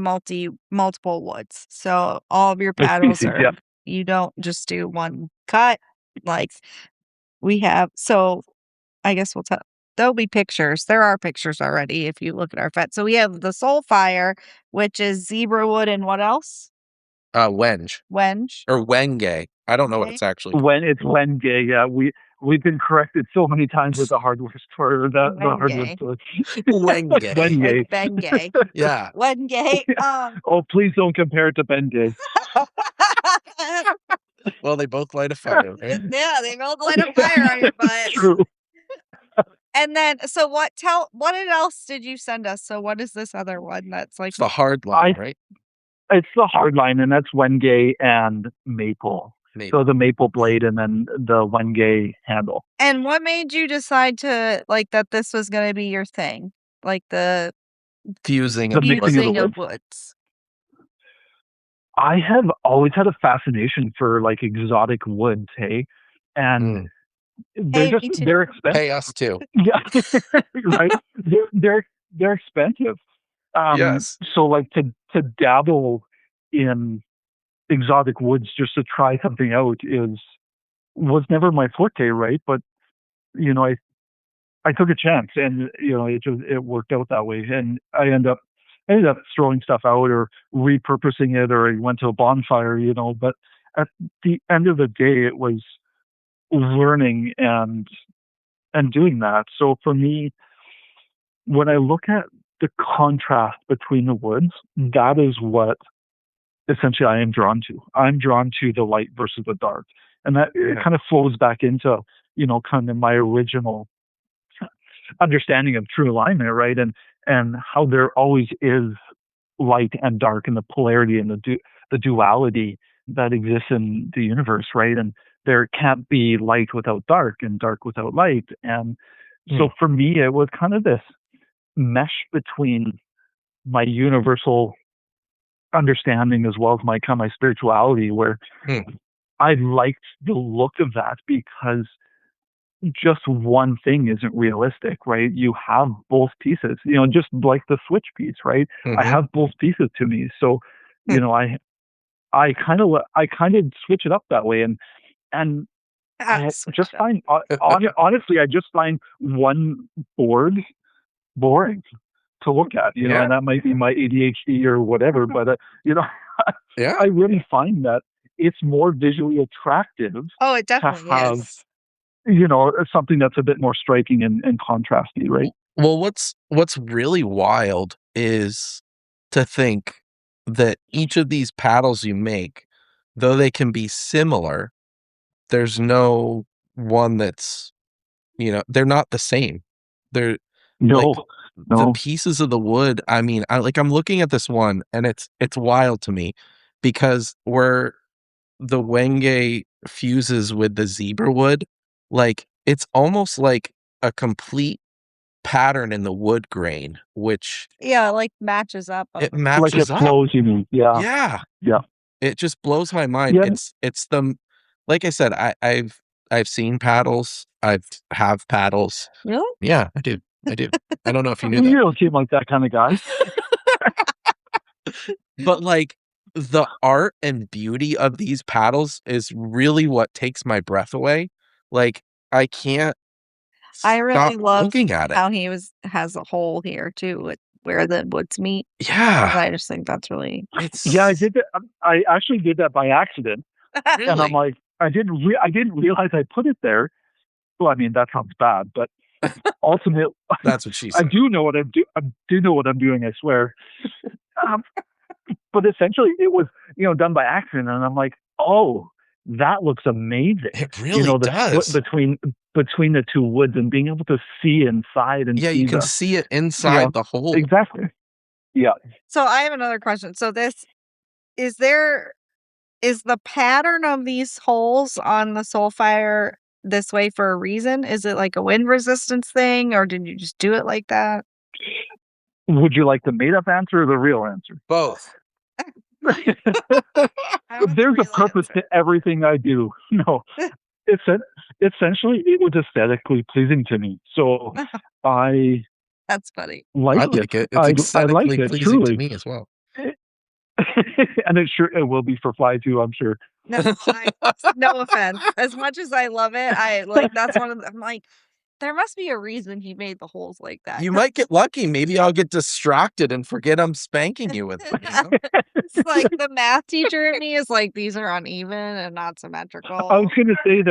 multiple woods. So all of your The paddles species, yeah. are you don't just do one cut like we have. So I guess we'll tell there'll be pictures. There are pictures already if you look at our fet. So we have the soul fire, which is zebra wood and what else? Wenge Wenge. or Wenge. I don't know what Okay. it's actually called. When it's Wednesday, yeah, we've been corrected so many times with the hardware store, the hardware Wenge. store. Wenge. Wenge. Bengay. Yeah. Wenge. Oh, please don't compare it to Bengay. Well, they both light a fire, right? Yeah, they both light a fire on your butt. True. And then, so what else did you send us? So what is this other one that's like, It's the hard line, right? It's the hard line, and that's Wenge and maple. So the maple blade and then the Wenge handle. and what made you decide to, like, that this was going to be your thing? Like the Fusing The of mixing of the using woods. of woods. I have always had a fascination for like exotic woods, hey? And they're Hey, me too. they're expensive. Hey, us too. Yeah. Right? They're expensive. Yes. So like to dabble in exotic woods just to try something out was never my forte, right? But you know, I took a chance, and you know, it worked out that way, and I ended up throwing stuff out or repurposing it, or I went to a bonfire, you know. But at the end of the day, it was learning and doing that. So for me, when I look at the contrast between the woods, that is what essentially I am drawn to. I'm drawn to the light versus the dark. And that it kind of flows back into, you know, kind of my original understanding of true alignment, right? And how there always is light and dark, and the polarity and the duality that exists in the universe, right? And there can't be light without dark and dark without light. And so for me, it was kind of this mesh between my universal understanding as well as my kind of my spirituality, where I liked the look of that, because just one thing isn't realistic, right? You have both pieces, you know, just like the switch piece, right? I have both pieces to me. So, you know, I kind of switch it up that way. And I just find, honestly, I just find one board boring to look at, you know, and that might be my ADHD or whatever, but, you know, I really find that it's more visually attractive. Oh, it definitely to have, is. you know, something that's a bit more striking and contrasty, right? Well, what's really wild is to think that each of these paddles you make, though they can be similar, there's no one that's, you know, they're not the same. They're like the pieces of the wood. I mean, I'm looking at this one, and it's wild to me, because where the Wenge fuses with the zebra wood, like it's almost like a complete pattern in the wood grain, which like matches up. it matches like it flows, you mean? Yeah. It just blows my mind. Yeah. It's the, like I said, I've seen paddles. Have paddles. Really? Yeah, I do. I don't know if you knew that. You don't seem like that kind of guy. But like the art and beauty of these paddles is really what takes my breath away. Like I can't I really love looking at it. how he has a hole here too, where the woods meet. Yeah. And I just think that's really. Yeah, I did that. I actually did that by accident, Really? and I'm like, I didn't realize I put it there. Well, I mean, that sounds bad, but ultimately, that's what she said. I do know what I do know what I'm doing. I swear. But essentially, it was, you know, done by accident, and I'm like, oh, that looks amazing. It really you know, the does. split between the two woods and being able to see inside and you can see it inside the hole. Exactly. Yeah. So I have another question. So is the pattern of these holes on the Soulfire this way for a reason? Is it like a wind resistance thing, or did you just do it like that? Would you like the made-up answer or the real answer? Both. There's a purpose to everything I do. No, essentially it was aesthetically pleasing to me, so That's funny. I like it. It's aesthetically pleasing truly to me as well. And it will be for Fly too, I'm sure. No, no offense. As much as I love it, that's one of the, I'm like, There must be a reason he made the holes like that. You might get lucky. Maybe I'll get distracted and forget I'm spanking you with it, you know? It's like the math teacher in me is like, these are uneven and not I was symmetrical. gonna say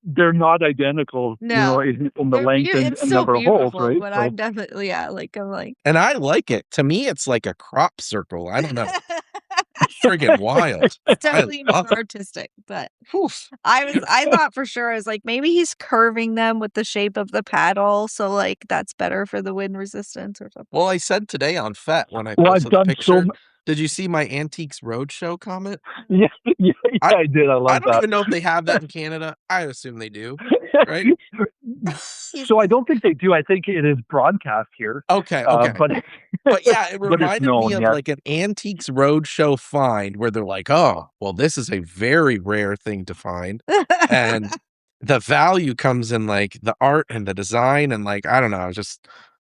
they're not identical, No. in the They're length and it's so number of holes, beautiful, right? but So I'm definitely I'm like And I like it. To me, it's like a crop circle. I don't know. Friggin' wild. It's I definitely more love it. artistic, but Oof. I thought for sure, I was like, maybe he's curving them with the shape of the paddle, so, like, that's better for the wind resistance or something. Well, I said today on FET when I well, I've posted the done so. picture. Did you see my Antiques Roadshow comment? Yeah, yeah, I did. I I love don't that. even know if they have that in Canada. I assume they do, right? So I don't think they do. I think it is broadcast here. Okay. But yeah, it but it's reminded me known, of yeah. like an Antiques Roadshow find where they're like, oh, well, this is a very rare thing to find. And the value comes in like the art and the design and like, I don't know,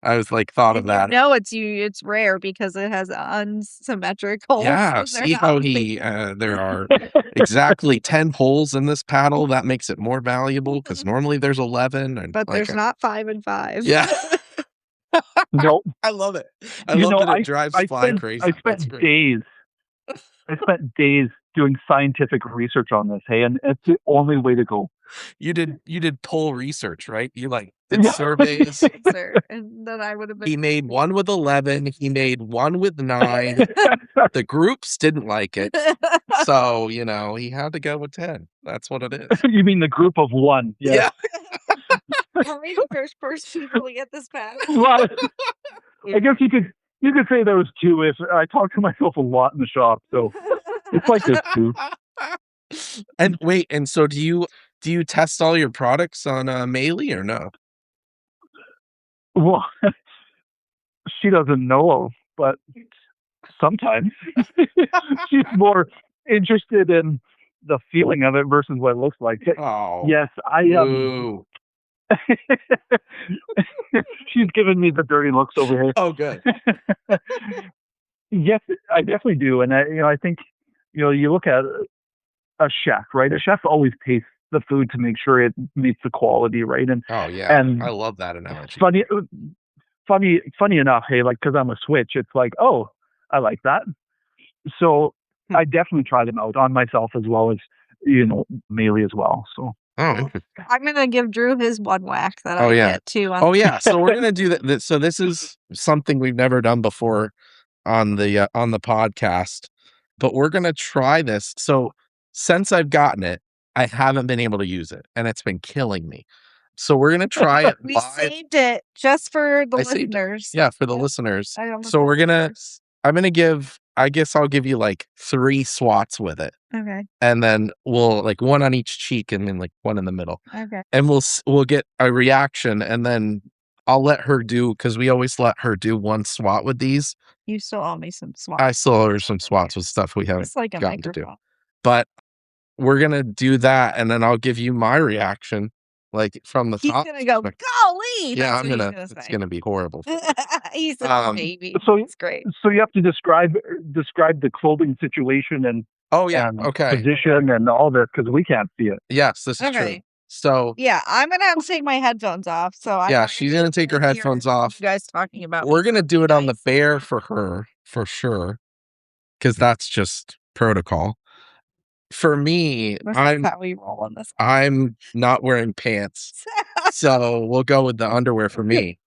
I was like thought of that. No, it's rare because it has unsymmetric holes. Yeah, So they're see not how big. there are exactly 10 holes in this paddle. That makes it more valuable because normally there's 11 and But like, there's not 5 and 5. yeah, No, I love it. I love that it drives I Fly spent crazy. I That's spent great. days. I spent days doing scientific research on this. Hey, and it's the only way to go. You did poll research, right? You like did Yeah. surveys. Sir, and then I would have been He made one with 11. He made one with 9. The groups didn't like it. So, he had to go with 10. That's what it is. You mean the group of one? Yeah. Are we the first people to get this pattern? Well, I guess you could say there was 2 if I talk to myself a lot in the shop, so it's like this too. And wait, and so do you test all your products on Meili or no? Well, she doesn't know, but sometimes she's more interested in the feeling of it versus what it looks like. Oh. Yes, I Ooh. She's giving me the dirty looks over here. Oh, good. Yes, I definitely do, and I think you look at a chef, right? A chef always tastes the food to make sure it meets the quality, right? And Oh, yeah. and I love that analogy. funny enough, hey, like because I'm a switch, it's like, oh, I like that. So I definitely try them out on myself as well as Meili as well. So Oh, I'm gonna give Drew his one whack that Oh, I yeah. get too. Oh, yeah. So we're gonna do that. So this is something we've never done before on the podcast, but we're gonna try this. So since I've gotten it, I haven't been able to use it, and it's been killing me. So we're gonna try it We live. saved it just for the I saved it. listeners. Yeah, for the Yep. listeners. I almost So got we're it gonna. first. I guess I'll give you like 3 swats with it, Okay. and then we'll like one on each cheek, and then like one in the middle, Okay. and we'll get a reaction, and then I'll let her do because we always let her do one swat with these. You still owe me some swats. I still owe her some swats with stuff we haven't It's like a gotten to do. microphone. But we're gonna do that, and then I'll give you my reaction, like from the He's top. gonna go, golly. Yeah, That's I'm what gonna. he's It's say. gonna be horrible. He's a baby. So It's great. so you have to describe the clothing situation and Oh yeah. and Okay. position and all this because we can't see it. Yes, this is true. Okay. So Yeah, I'm gonna have to take my headphones off. So I'm yeah, not she's gonna gonna take her hear headphones off. You guys talking about We're gonna do it on the guys. bear for her for sure, because that's just protocol. For me, This is how we roll on this. I'm not wearing pants, so we'll go with the underwear for me.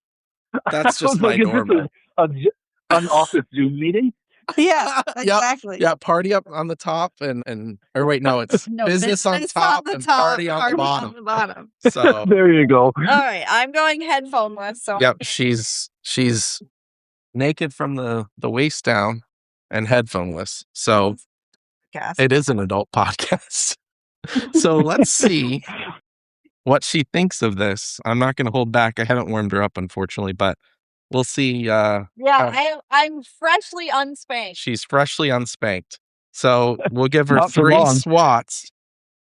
That's just my Like, is normal. this an office Zoom meeting? Yeah, Yep. exactly. Yeah, party up on the top and or wait, no, it's No, business on top and party on the bottom. on the bottom. So There you go. All right, I'm going headphoneless. So yep, she's naked from the waist down and headphoneless. So Podcast. it is an adult podcast. So let's see what she thinks of this. I'm not going to hold back. I haven't warmed her up, unfortunately, but we'll see. Yeah, I'm freshly unspanked. She's freshly unspanked. So we'll give her Not for 3 long. swats,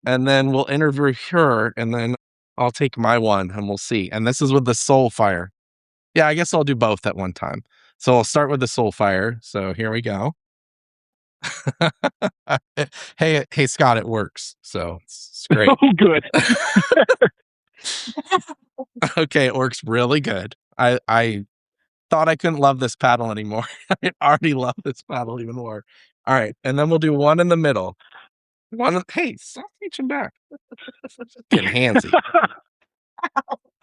and then we'll interview her, and then I'll take my one, and we'll see. And this is with the soul fire. Yeah, I guess I'll do both at one time. So I'll start with the soul fire. So here we go. Hey, Scott, it works. So it's great. Oh, good. Okay, it works really good. I thought I couldn't love this paddle anymore. I already love this paddle even more. All right, and then we'll do one in the middle. Hey, stop reaching back. Getting handsy.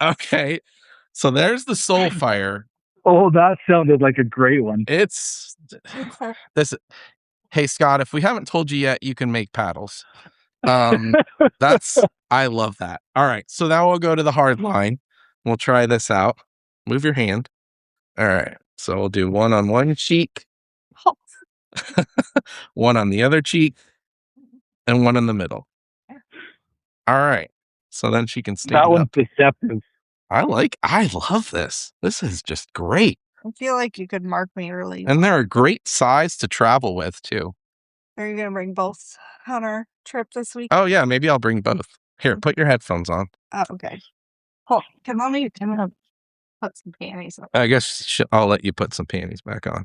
Okay, so there's the soul fire. Oh, that sounded like a great one. It's this. Hey Scott, if we haven't told you yet, you can make paddles. That's I love that. All right, so now we'll go to the hard line. We'll try this out. Move your hand. All right, so we'll do one on one cheek, one on the other cheek, and one in the middle. All right, so then she can That stand one's up. deceptive. I love this. This is just great. I feel like you could mark me early. And they're a great size to travel with too. Are you gonna bring both on our trip this week? Oh yeah, maybe I'll bring both. Here, put your headphones on. Oh, okay. Cool. Can I put some panties on? I guess I'll let you put some panties back on.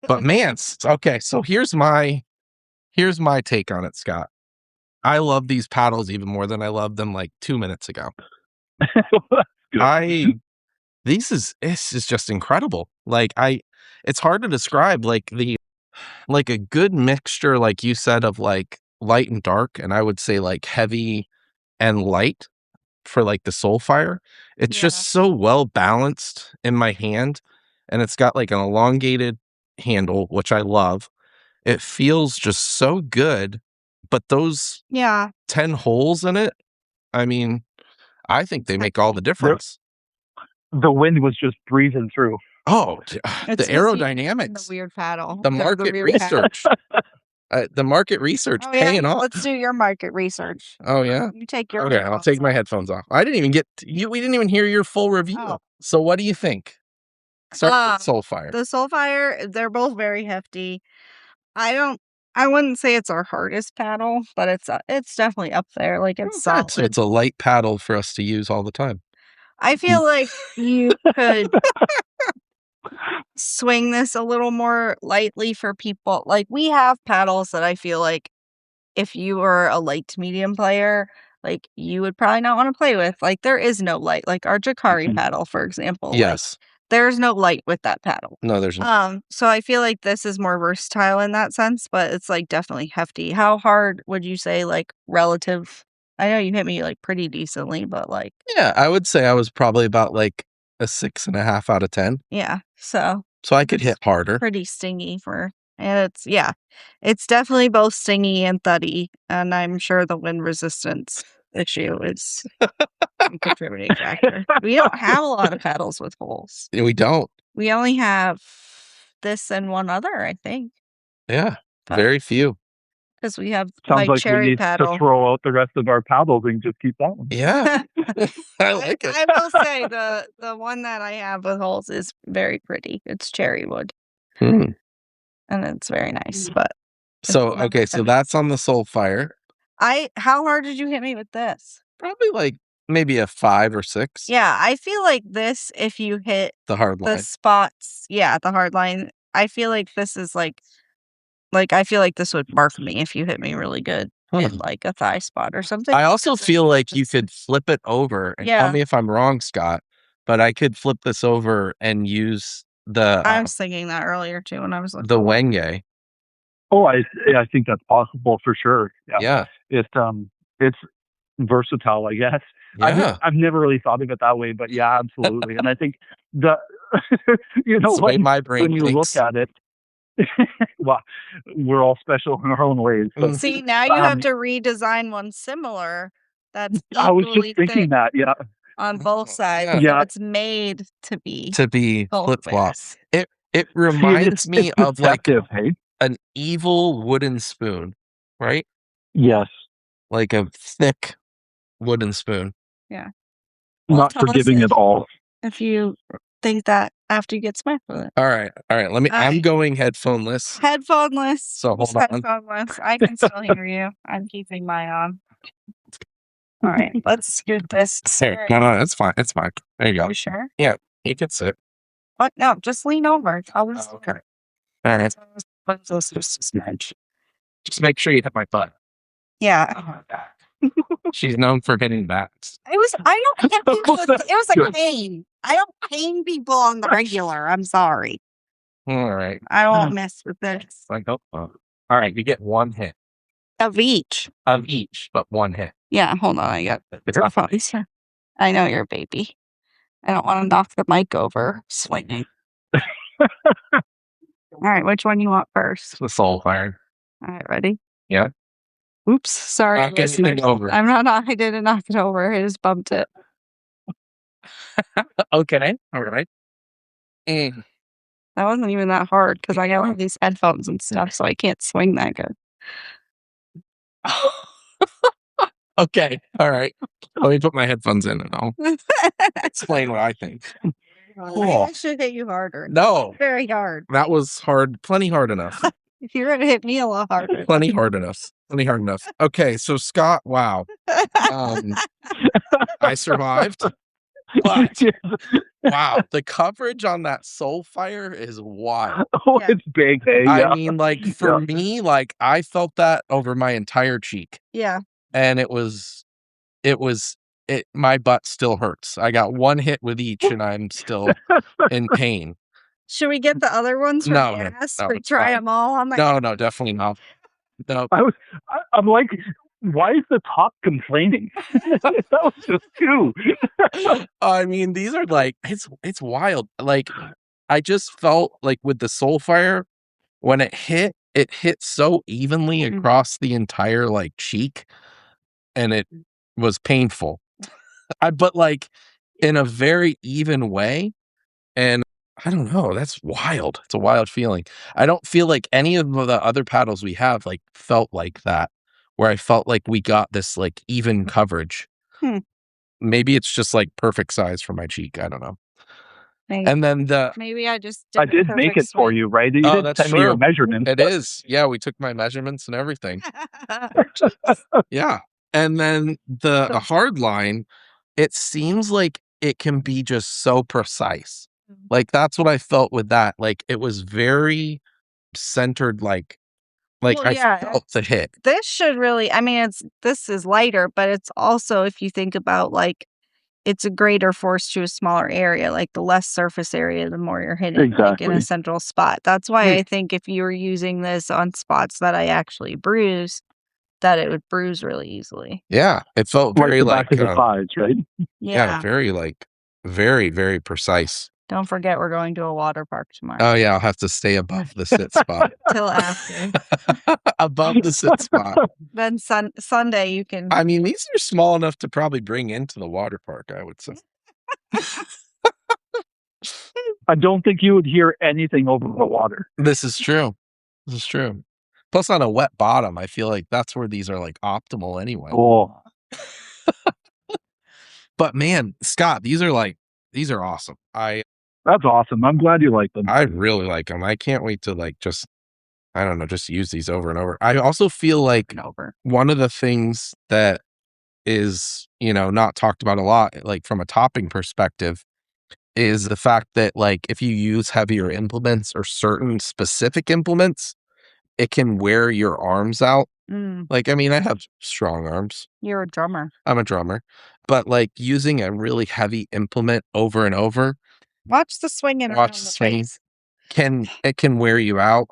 But man, okay, so here's my take on it, Scott. I love these paddles even more than I loved them like 2 minutes ago. Good. This is just incredible. It's hard to describe like a good mixture, like you said, of like light and dark, and I would say like heavy and light for like the soul fire. It's Yeah. just so well balanced in my hand, and it's got like an elongated handle, which I love. It feels just so good, but those Yeah. 10 holes in it, I mean, I think they make all the difference. The wind was just breezing through. Oh, the It's aerodynamics, the weird paddle. the market research, the market research Oh, paying yeah. off. Let's do your market research. Oh yeah. You take your Okay, I'll take my headphones off. I didn't even get you. We didn't even hear your full review. Oh. So what do you think? Start with Soulfire. The Soulfire, they're both very hefty. I wouldn't say it's our hardest paddle, but it's definitely up there. Like it's solid. So it's a light paddle for us to use all the time. I feel like you could swing this a little more lightly for people. Like we have paddles that I feel like if you were a light to medium player, like you would probably not want to play with. Like there is no light. Like our Jacari paddle, for example. Yes. Like, there's no light with that paddle. No, there's not. So I feel like this is more versatile in that sense, but it's like definitely hefty. How hard would you say, like relative? I know you hit me like pretty decently, but like Yeah, I would say I was probably about like a 6.5 out of 10. yeah. So I could hit harder. pretty stingy and it's definitely both stingy and thuddy, and I'm sure the wind resistance issue is a contributing factor. We don't have a lot of paddles with holes. We don't. We only have this and one other, I think. Yeah, very few. Because we have Sounds my like we cherry need paddle. to throw out the rest of our paddles and just keep that one. Yeah, I like it. I will say the one that I have with holes is very pretty. It's cherry wood, and it's very nice. But so okay, so that's on the Soulfire. how hard did you hit me with this? Probably like maybe a 5 or 6. Yeah, I feel like this. If you hit The hard line. the spots, the hard line. I feel like this is like I feel like this would mark me if you hit me really good in like a thigh spot or something. I also feel like you could flip it over and tell me if I'm wrong, Scott, but I could flip this over and use I was thinking that earlier too when I was looking. The Wenge. Oh, I think that's possible for sure. Yeah. It's versatile, I guess. Yeah. I've never really thought of it that way, but yeah, absolutely. And I think It's the way my brain when you thinks. look at it, well, we're all special in our own ways. But, see, now you have to redesign one similar that's I was equally just thinking thick that, yeah. on both sides. Yeah. So it's made to be flip flop. ways. It reminds me it's of like deceptive, hey? an evil wooden spoon, right? Yes. Like a thick wooden spoon. Yeah. Well, Not tell us forgiving at all. if you think that after you get smacked with it. All right. I'm going headphoneless. Headphoneless. So hold on. Headphoneless. I can still hear you. I'm keeping mine on. All right, let's scoot this. Hey, no, that's fine. It's fine. There you go. Are you sure? Yeah, you can sit. What? No, just lean over. Okay. All right. Just a smidge. Just make sure you hit my butt. Yeah. Oh, my back. She's known for hitting bats. I don't hit people Well, with, that's it was a good. cane. I don't cane people on the regular. I'm sorry. All right. I won't mess with this. Like, oh, all right. You get one hit Of each. of each, but one hit. Yeah, hold on. I got It's your not voice. I know you're a baby. I don't want to knock the mic over swinging. All right, which one you want first? the soul fire. All right, ready? Yeah. Oops, sorry. Knock anything over. I'm not. I didn't knock it over. I just bumped it. Okay. All right. Mm. That wasn't even that hard because I got all these headphones and stuff, so I can't swing that good. Okay. All right. Let me put my headphones in and I'll explain what I think. Cool. I should hit you harder. No, Very hard. that was hard. Plenty hard enough. You're gonna hit me a lot harder. Plenty hard enough. Plenty hard enough. Okay. So Scott, wow. I survived. But wow, the coverage on that soul fire is wild. Oh, Yeah. it's big. Hey, yeah. I mean, like for me, like I felt that over my entire cheek, Yeah. and it my butt still hurts. I got one hit with each, and I'm still in pain. Should we get the other ones from No, Sass? no, We it's try fine. them all on my. No, definitely not. No, I'm like, why is the top complaining? That was just two. I mean, these are like it's wild. Like I just felt like with the soul fire, when it hit so evenly Mhm. across the entire like cheek, and it was painful. But like in a very even way. And I don't know, that's wild. It's a wild feeling. I don't feel like any of the other paddles we have like felt like that, where I felt like we got this like even coverage. Hmm. Maybe it's just like perfect size for my cheek. I don't know. Maybe, And then maybe I just I did make it for you, right? You did that's send me your true. measurements. It is. Yeah, we took my measurements and everything. Yeah. And then the hard line, it seems like it can be just so precise. Like that's what I felt with that. Like it was very centered, like Well, I yeah. felt the hit. This should really. I mean, this is lighter, but it's also, if you think about like, it's a greater force to a smaller area. Like the less surface area, the more you're hitting, like in a Exactly. central spot. That's why I think if you were using this on spots that I actually bruise, that it would bruise really easily. Yeah. It felt Like very the back of the thighs, right? yeah, very like very, very precise. Don't forget, we're going to a water park tomorrow. Oh yeah, I'll have to stay above the sit spot. Till after. Above the sit spot. Then Sunday you can. I mean, these are small enough to probably bring into the water park, I would say. I don't think you would hear anything over the water. This is true. This is true. Plus, on a wet bottom, I feel like that's where these are like optimal anyway. Oh, But man, Scott, these are awesome. that's awesome. I'm glad you like them. I really like them. I can't wait to like I don't know, just use these over and over. I also feel like one of the things that is, not talked about a lot, like from a topping perspective, is the fact that like if you use heavier implements or certain specific implements, it can wear your arms out. Like, I mean, I have strong arms. You're a drummer. I'm a drummer. But like using a really heavy implement over and over, Watch the swinging around the swinging, face. can wear you out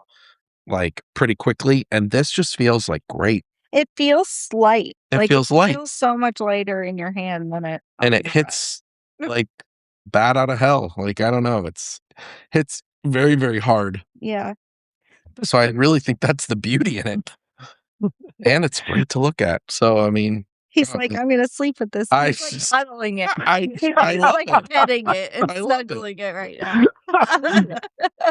like pretty quickly. And this just feels like great. It feels light. It feels light. It feels so much lighter in your hand than it. And it hits like bat out of hell. Like, I don't know. Hits very, very hard. Yeah. So I really think that's the beauty in it. And it's great to look at. So, I mean, he's like, I'm going to sleep with this. I He's like just- cuddling it. I He's love like it. petting it and I love it. snuggling it right now.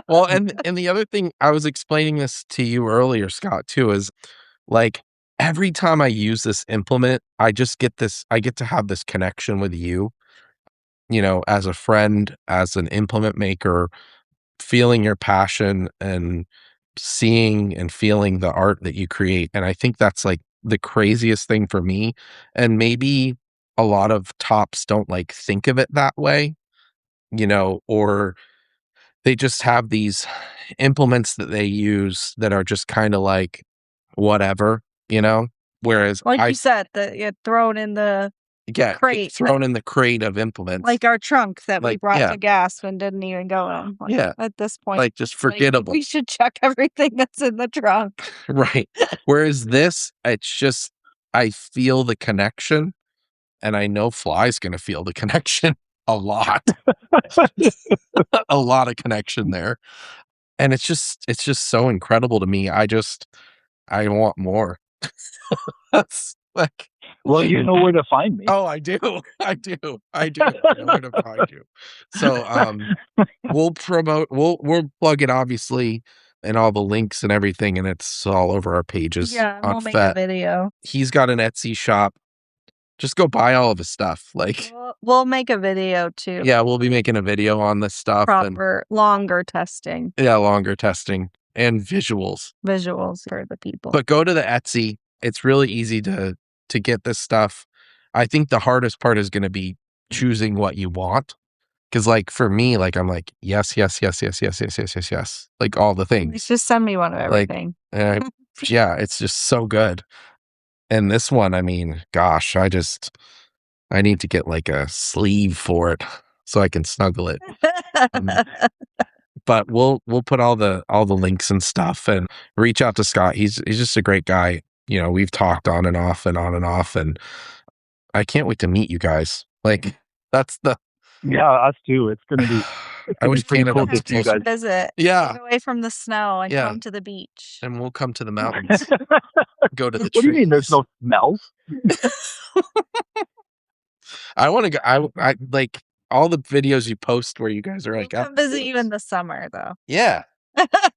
Well, and the other thing, I was explaining this to you earlier, Scott, too, is like every time I use this implement, I get to have this connection with you, as a friend, as an implement maker, feeling your passion and seeing and feeling the art that you create. And I think that's like the craziest thing for me. And maybe a lot of tops don't like think of it that way, or they just have these implements that they use that are just kind of like whatever, Whereas like you said, that get thrown in the crate, thrown in the crate of implements. like our trunk that we Like, brought to Gasp and didn't even go in. Like, Yeah. at this point, Like just forgettable. we should check everything that's in the trunk. Right. Whereas this, it's just, I feel the connection, and I know Fly's going to feel the connection a lot. A lot of connection there. And it's just so incredible to me. I want more. That's like, Well, you know where to find me. oh, I do. I do. I know where to find you. So, we'll plug it obviously and all the links and everything, and it's all over our pages. Yeah, on we'll make a FET. video. He's got an Etsy shop. Just go buy all of his stuff. Like, We'll make a video too. yeah, we'll be making a video on this stuff and Proper longer testing longer testing and visuals for the people. But go to the Etsy. It's really easy to get this stuff. I think the hardest part is going to be choosing what you want. Because like for me, like I'm like, yes, yes, yes, yes, yes, yes, yes, yes, yes. Like all the things. Just send me one of everything. Yeah, it's just so good. And this one, I mean, gosh, I need to get like a sleeve for it so I can snuggle it. But we'll put all the links and stuff, and reach out to Scott. He's just a great guy. You know, we've talked on and off, and I can't wait to meet you guys. Like that's the us too. It's gonna be. I wish pretty Canada cool was to see you guys. Visit. Yeah. Get away from the snow and Yeah. come to the beach. And we'll come to the mountains. Go to the trees. What do you mean? There's no smells? I want to go. I like all the videos you post where you guys are like, We'll come visit you in the summer, though. yeah.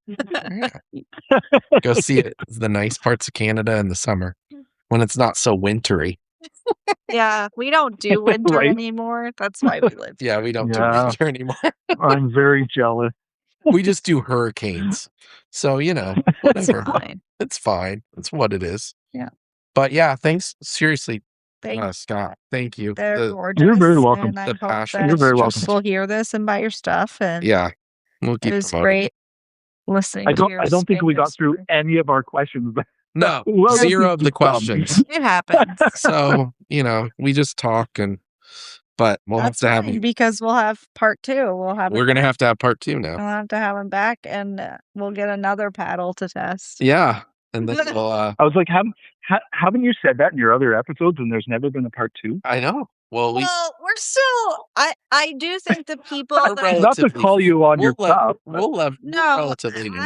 Yeah. Go see it. The nice parts of Canada in the summer when it's not so wintry. Yeah, we don't do winter Right. anymore. That's why we live. Yeah, we don't do Yeah. winter anymore. I'm very jealous. We just do hurricanes. So, you know, It's whatever. fine. It's fine. It's what it is. Yeah. But yeah, thanks. Seriously, Thank Scott. Thank you. They're gorgeous. You're very welcome. And I The hope passion that You're very welcome. people hear this and buy your stuff. And Yeah. We'll it keep was promoting. great listening I to your don't think we got spanking through story. any of our questions. But No, Well, zero of the some. questions. It happens. So, you know, we just talk but we'll That's have to have fine, him. because we'll have part 2. We're going to have to have part 2 now. We'll have to have him back, and we'll get another paddle to test. Yeah. And then we'll, I was like, haven't you said that in your other episodes and there's never been a part 2? I know. Well, We're still. I do think the people We're that Not to call you on your stuff. we're no, relatively new.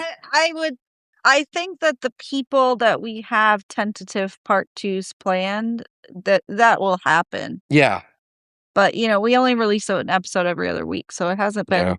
I think that the people that we have tentative part 2s planned, that will happen. Yeah. But you know, we only release an episode every other week, so it hasn't been. Yeah.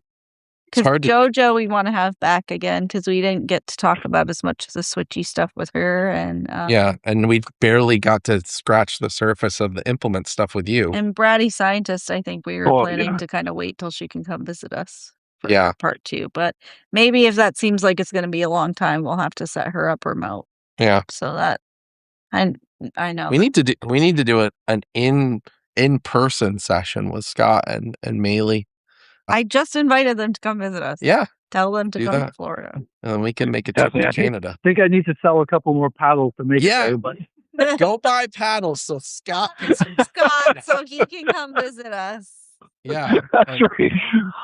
Because hard to- JoJo, we want to have back again because we didn't get to talk about as much of the switchy stuff with her, and Yeah. And we barely got to scratch the surface of the implement stuff with you. and Bratty Scientist. I think we were Oh, planning yeah. to kind of wait till she can come visit us. For Yeah. part 2, but maybe if that seems like it's going to be a long time, we'll have to set her up remote. Yeah. So that I know We need to do an in-person session with Scott and Maylee. I just invited them to come visit us. Yeah. Tell them to Do come to that. Florida. And then we can make a trip Definitely. to Canada. I think I need to sell a couple more paddles to make Yeah. it. But Go buy paddles so Scott can Scott, so he can come visit us. Yeah. that's right.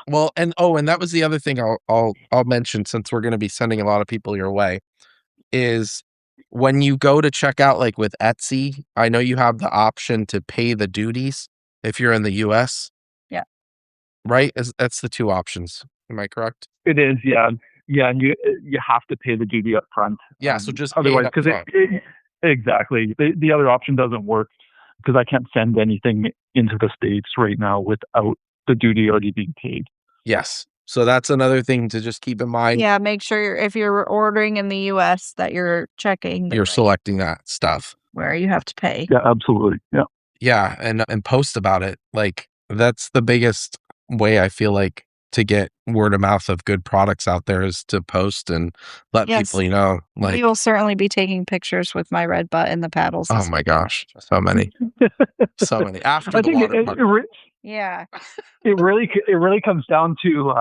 Well, and that was the other thing I'll mention, since we're going to be sending a lot of people your way, is when you go to check out, like with Etsy, I know you have the option to pay the duties if you're in the US. Yeah. Right? That's the 2 options. Am I correct? It is, yeah. Yeah, and you have to pay the duty up front. Yeah, so just pay it otherwise, up because front. exactly, the other option doesn't work, because I can't send anything into the States right now without the duty already being paid. Yes. So that's another thing to just keep in mind. Yeah, make sure if you're ordering in the US that you're checking You're selecting that stuff. where you have to pay. Yeah, absolutely. Yeah. Yeah, and post about it. Like that's the biggest way I feel like to get word of mouth of good products out there, is to post and let Yes. people know. Like, We will certainly be taking pictures with my red butt and the paddles. oh my gosh, so many, so many. After I the think water park. Yeah. it really comes down to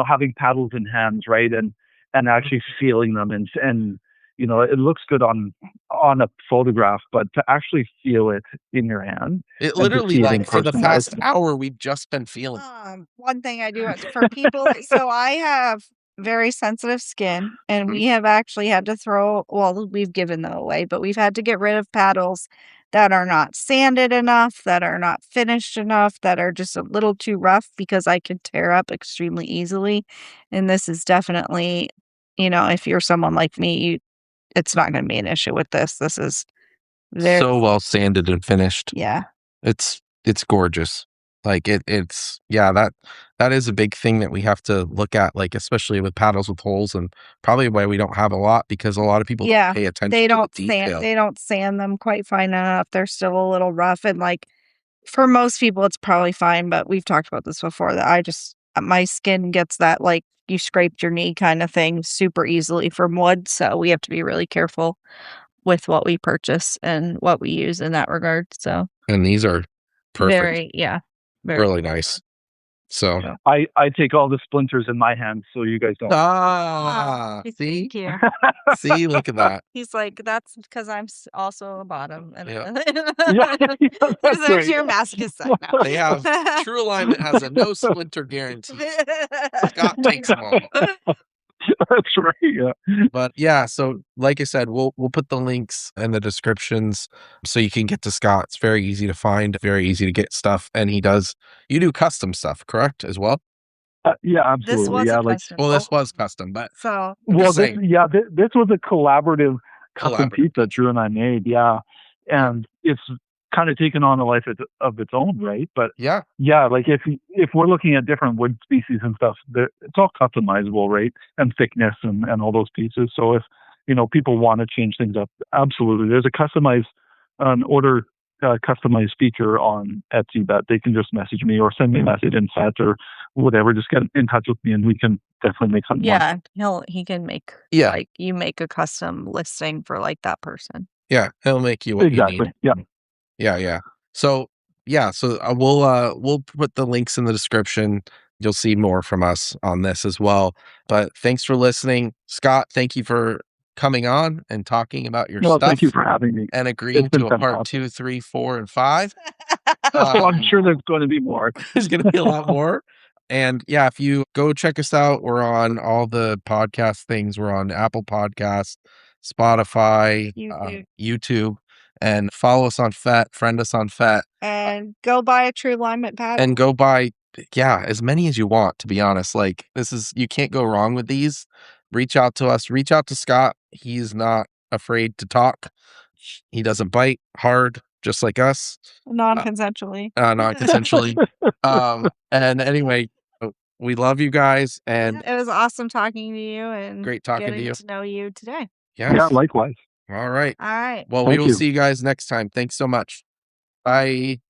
having paddles in hands, right, and actually feeling them and it looks good on a photograph, but to actually feel it in your hand It and to literally, see it in like, for the person, past hour, we've just been feeling. One thing I do for people, so I have very sensitive skin, and Mhm. we have actually had to we've given them away, but we've had to get rid of paddles that are not sanded enough, that are not finished enough, that are just a little too rough because I can tear up extremely easily. And this is definitely, if you're someone like me, it's not going to be an issue with this. This is very, So well sanded and finished. yeah. It's gorgeous. Like, it's yeah, that is a big thing that we have to look at, like, especially with paddles with holes, and probably why we don't have a lot, because a lot of people don't Yeah, pay attention to the detail. they don't sand them quite fine enough, they're still a little rough, and, like, for most people, it's probably fine, but we've talked about this before that my skin gets that, like, you scraped your knee kinda thing super easily from wood, so we have to be really careful with what we purchase and what we use in that regard, so And these are perfect, yeah, very really nice. So so I take all the splinters in my hands, so you guys don't. see? thank you. See, look at that. He's like, "That's because 'cause I'm a bottom," and Yeah. Yeah, he's that's right. actually a masochist side now. They have True Alignment has a no splinter guarantee. Scott takes them all. That's right. Yeah. But yeah, so like I said, we'll put the links in the descriptions so you can get to Scott. It's very easy to find, very easy to get stuff, and you do custom stuff, correct, as well? Yeah, This absolutely. was Yeah, a like, custom. Well, this was custom, but So I'm well, just this, saying yeah, this was a custom piece collaborative. that Drew and I made. Yeah, Yeah. and it's kind of taken on a life of its own, right? But Yeah. yeah, like if we're looking at different wood species and stuff, it's all customizable, right? And thickness and all those pieces. So if people want to change things up, absolutely. There's a order customized feature on Etsy that they can just message me or send me a message in chat or whatever. Just get in touch with me and we can definitely make something work. yeah, he can make Yeah. like you make a custom listing for like that person. Yeah. He'll make you what you need. Exactly. Yeah. Yeah, yeah. So, yeah, so, we'll put the links in the description. You'll see more from us on this as well. But thanks for listening. Scott, thank you for coming on and talking about your Well, thank you stuff for having me. and It's agreeing been to a part fantastic. 2, 3, 4, and 5. Oh, I'm Um, sure there's going to be more. there's gonna be a lot more. And yeah, if you go check us out, we're on all the podcast things. We're on Apple Podcasts, Spotify, YouTube, and follow us on FET, friend us on FET, And go buy a True Alignment paddle. and go buy, yeah, as many as you want, to be honest. Like, you can't go wrong with these. Reach out to us, reach out to Scott. He's not afraid to talk. He doesn't bite hard, just like us. Non-consensually. Non-consensually. And anyway, we love you guys, and It was awesome talking to you and great talking to getting you. to know you today. Yeah, Yes. likewise. All right. All right. Well, we Thank will you. see you guys next time. Thanks so much. Bye.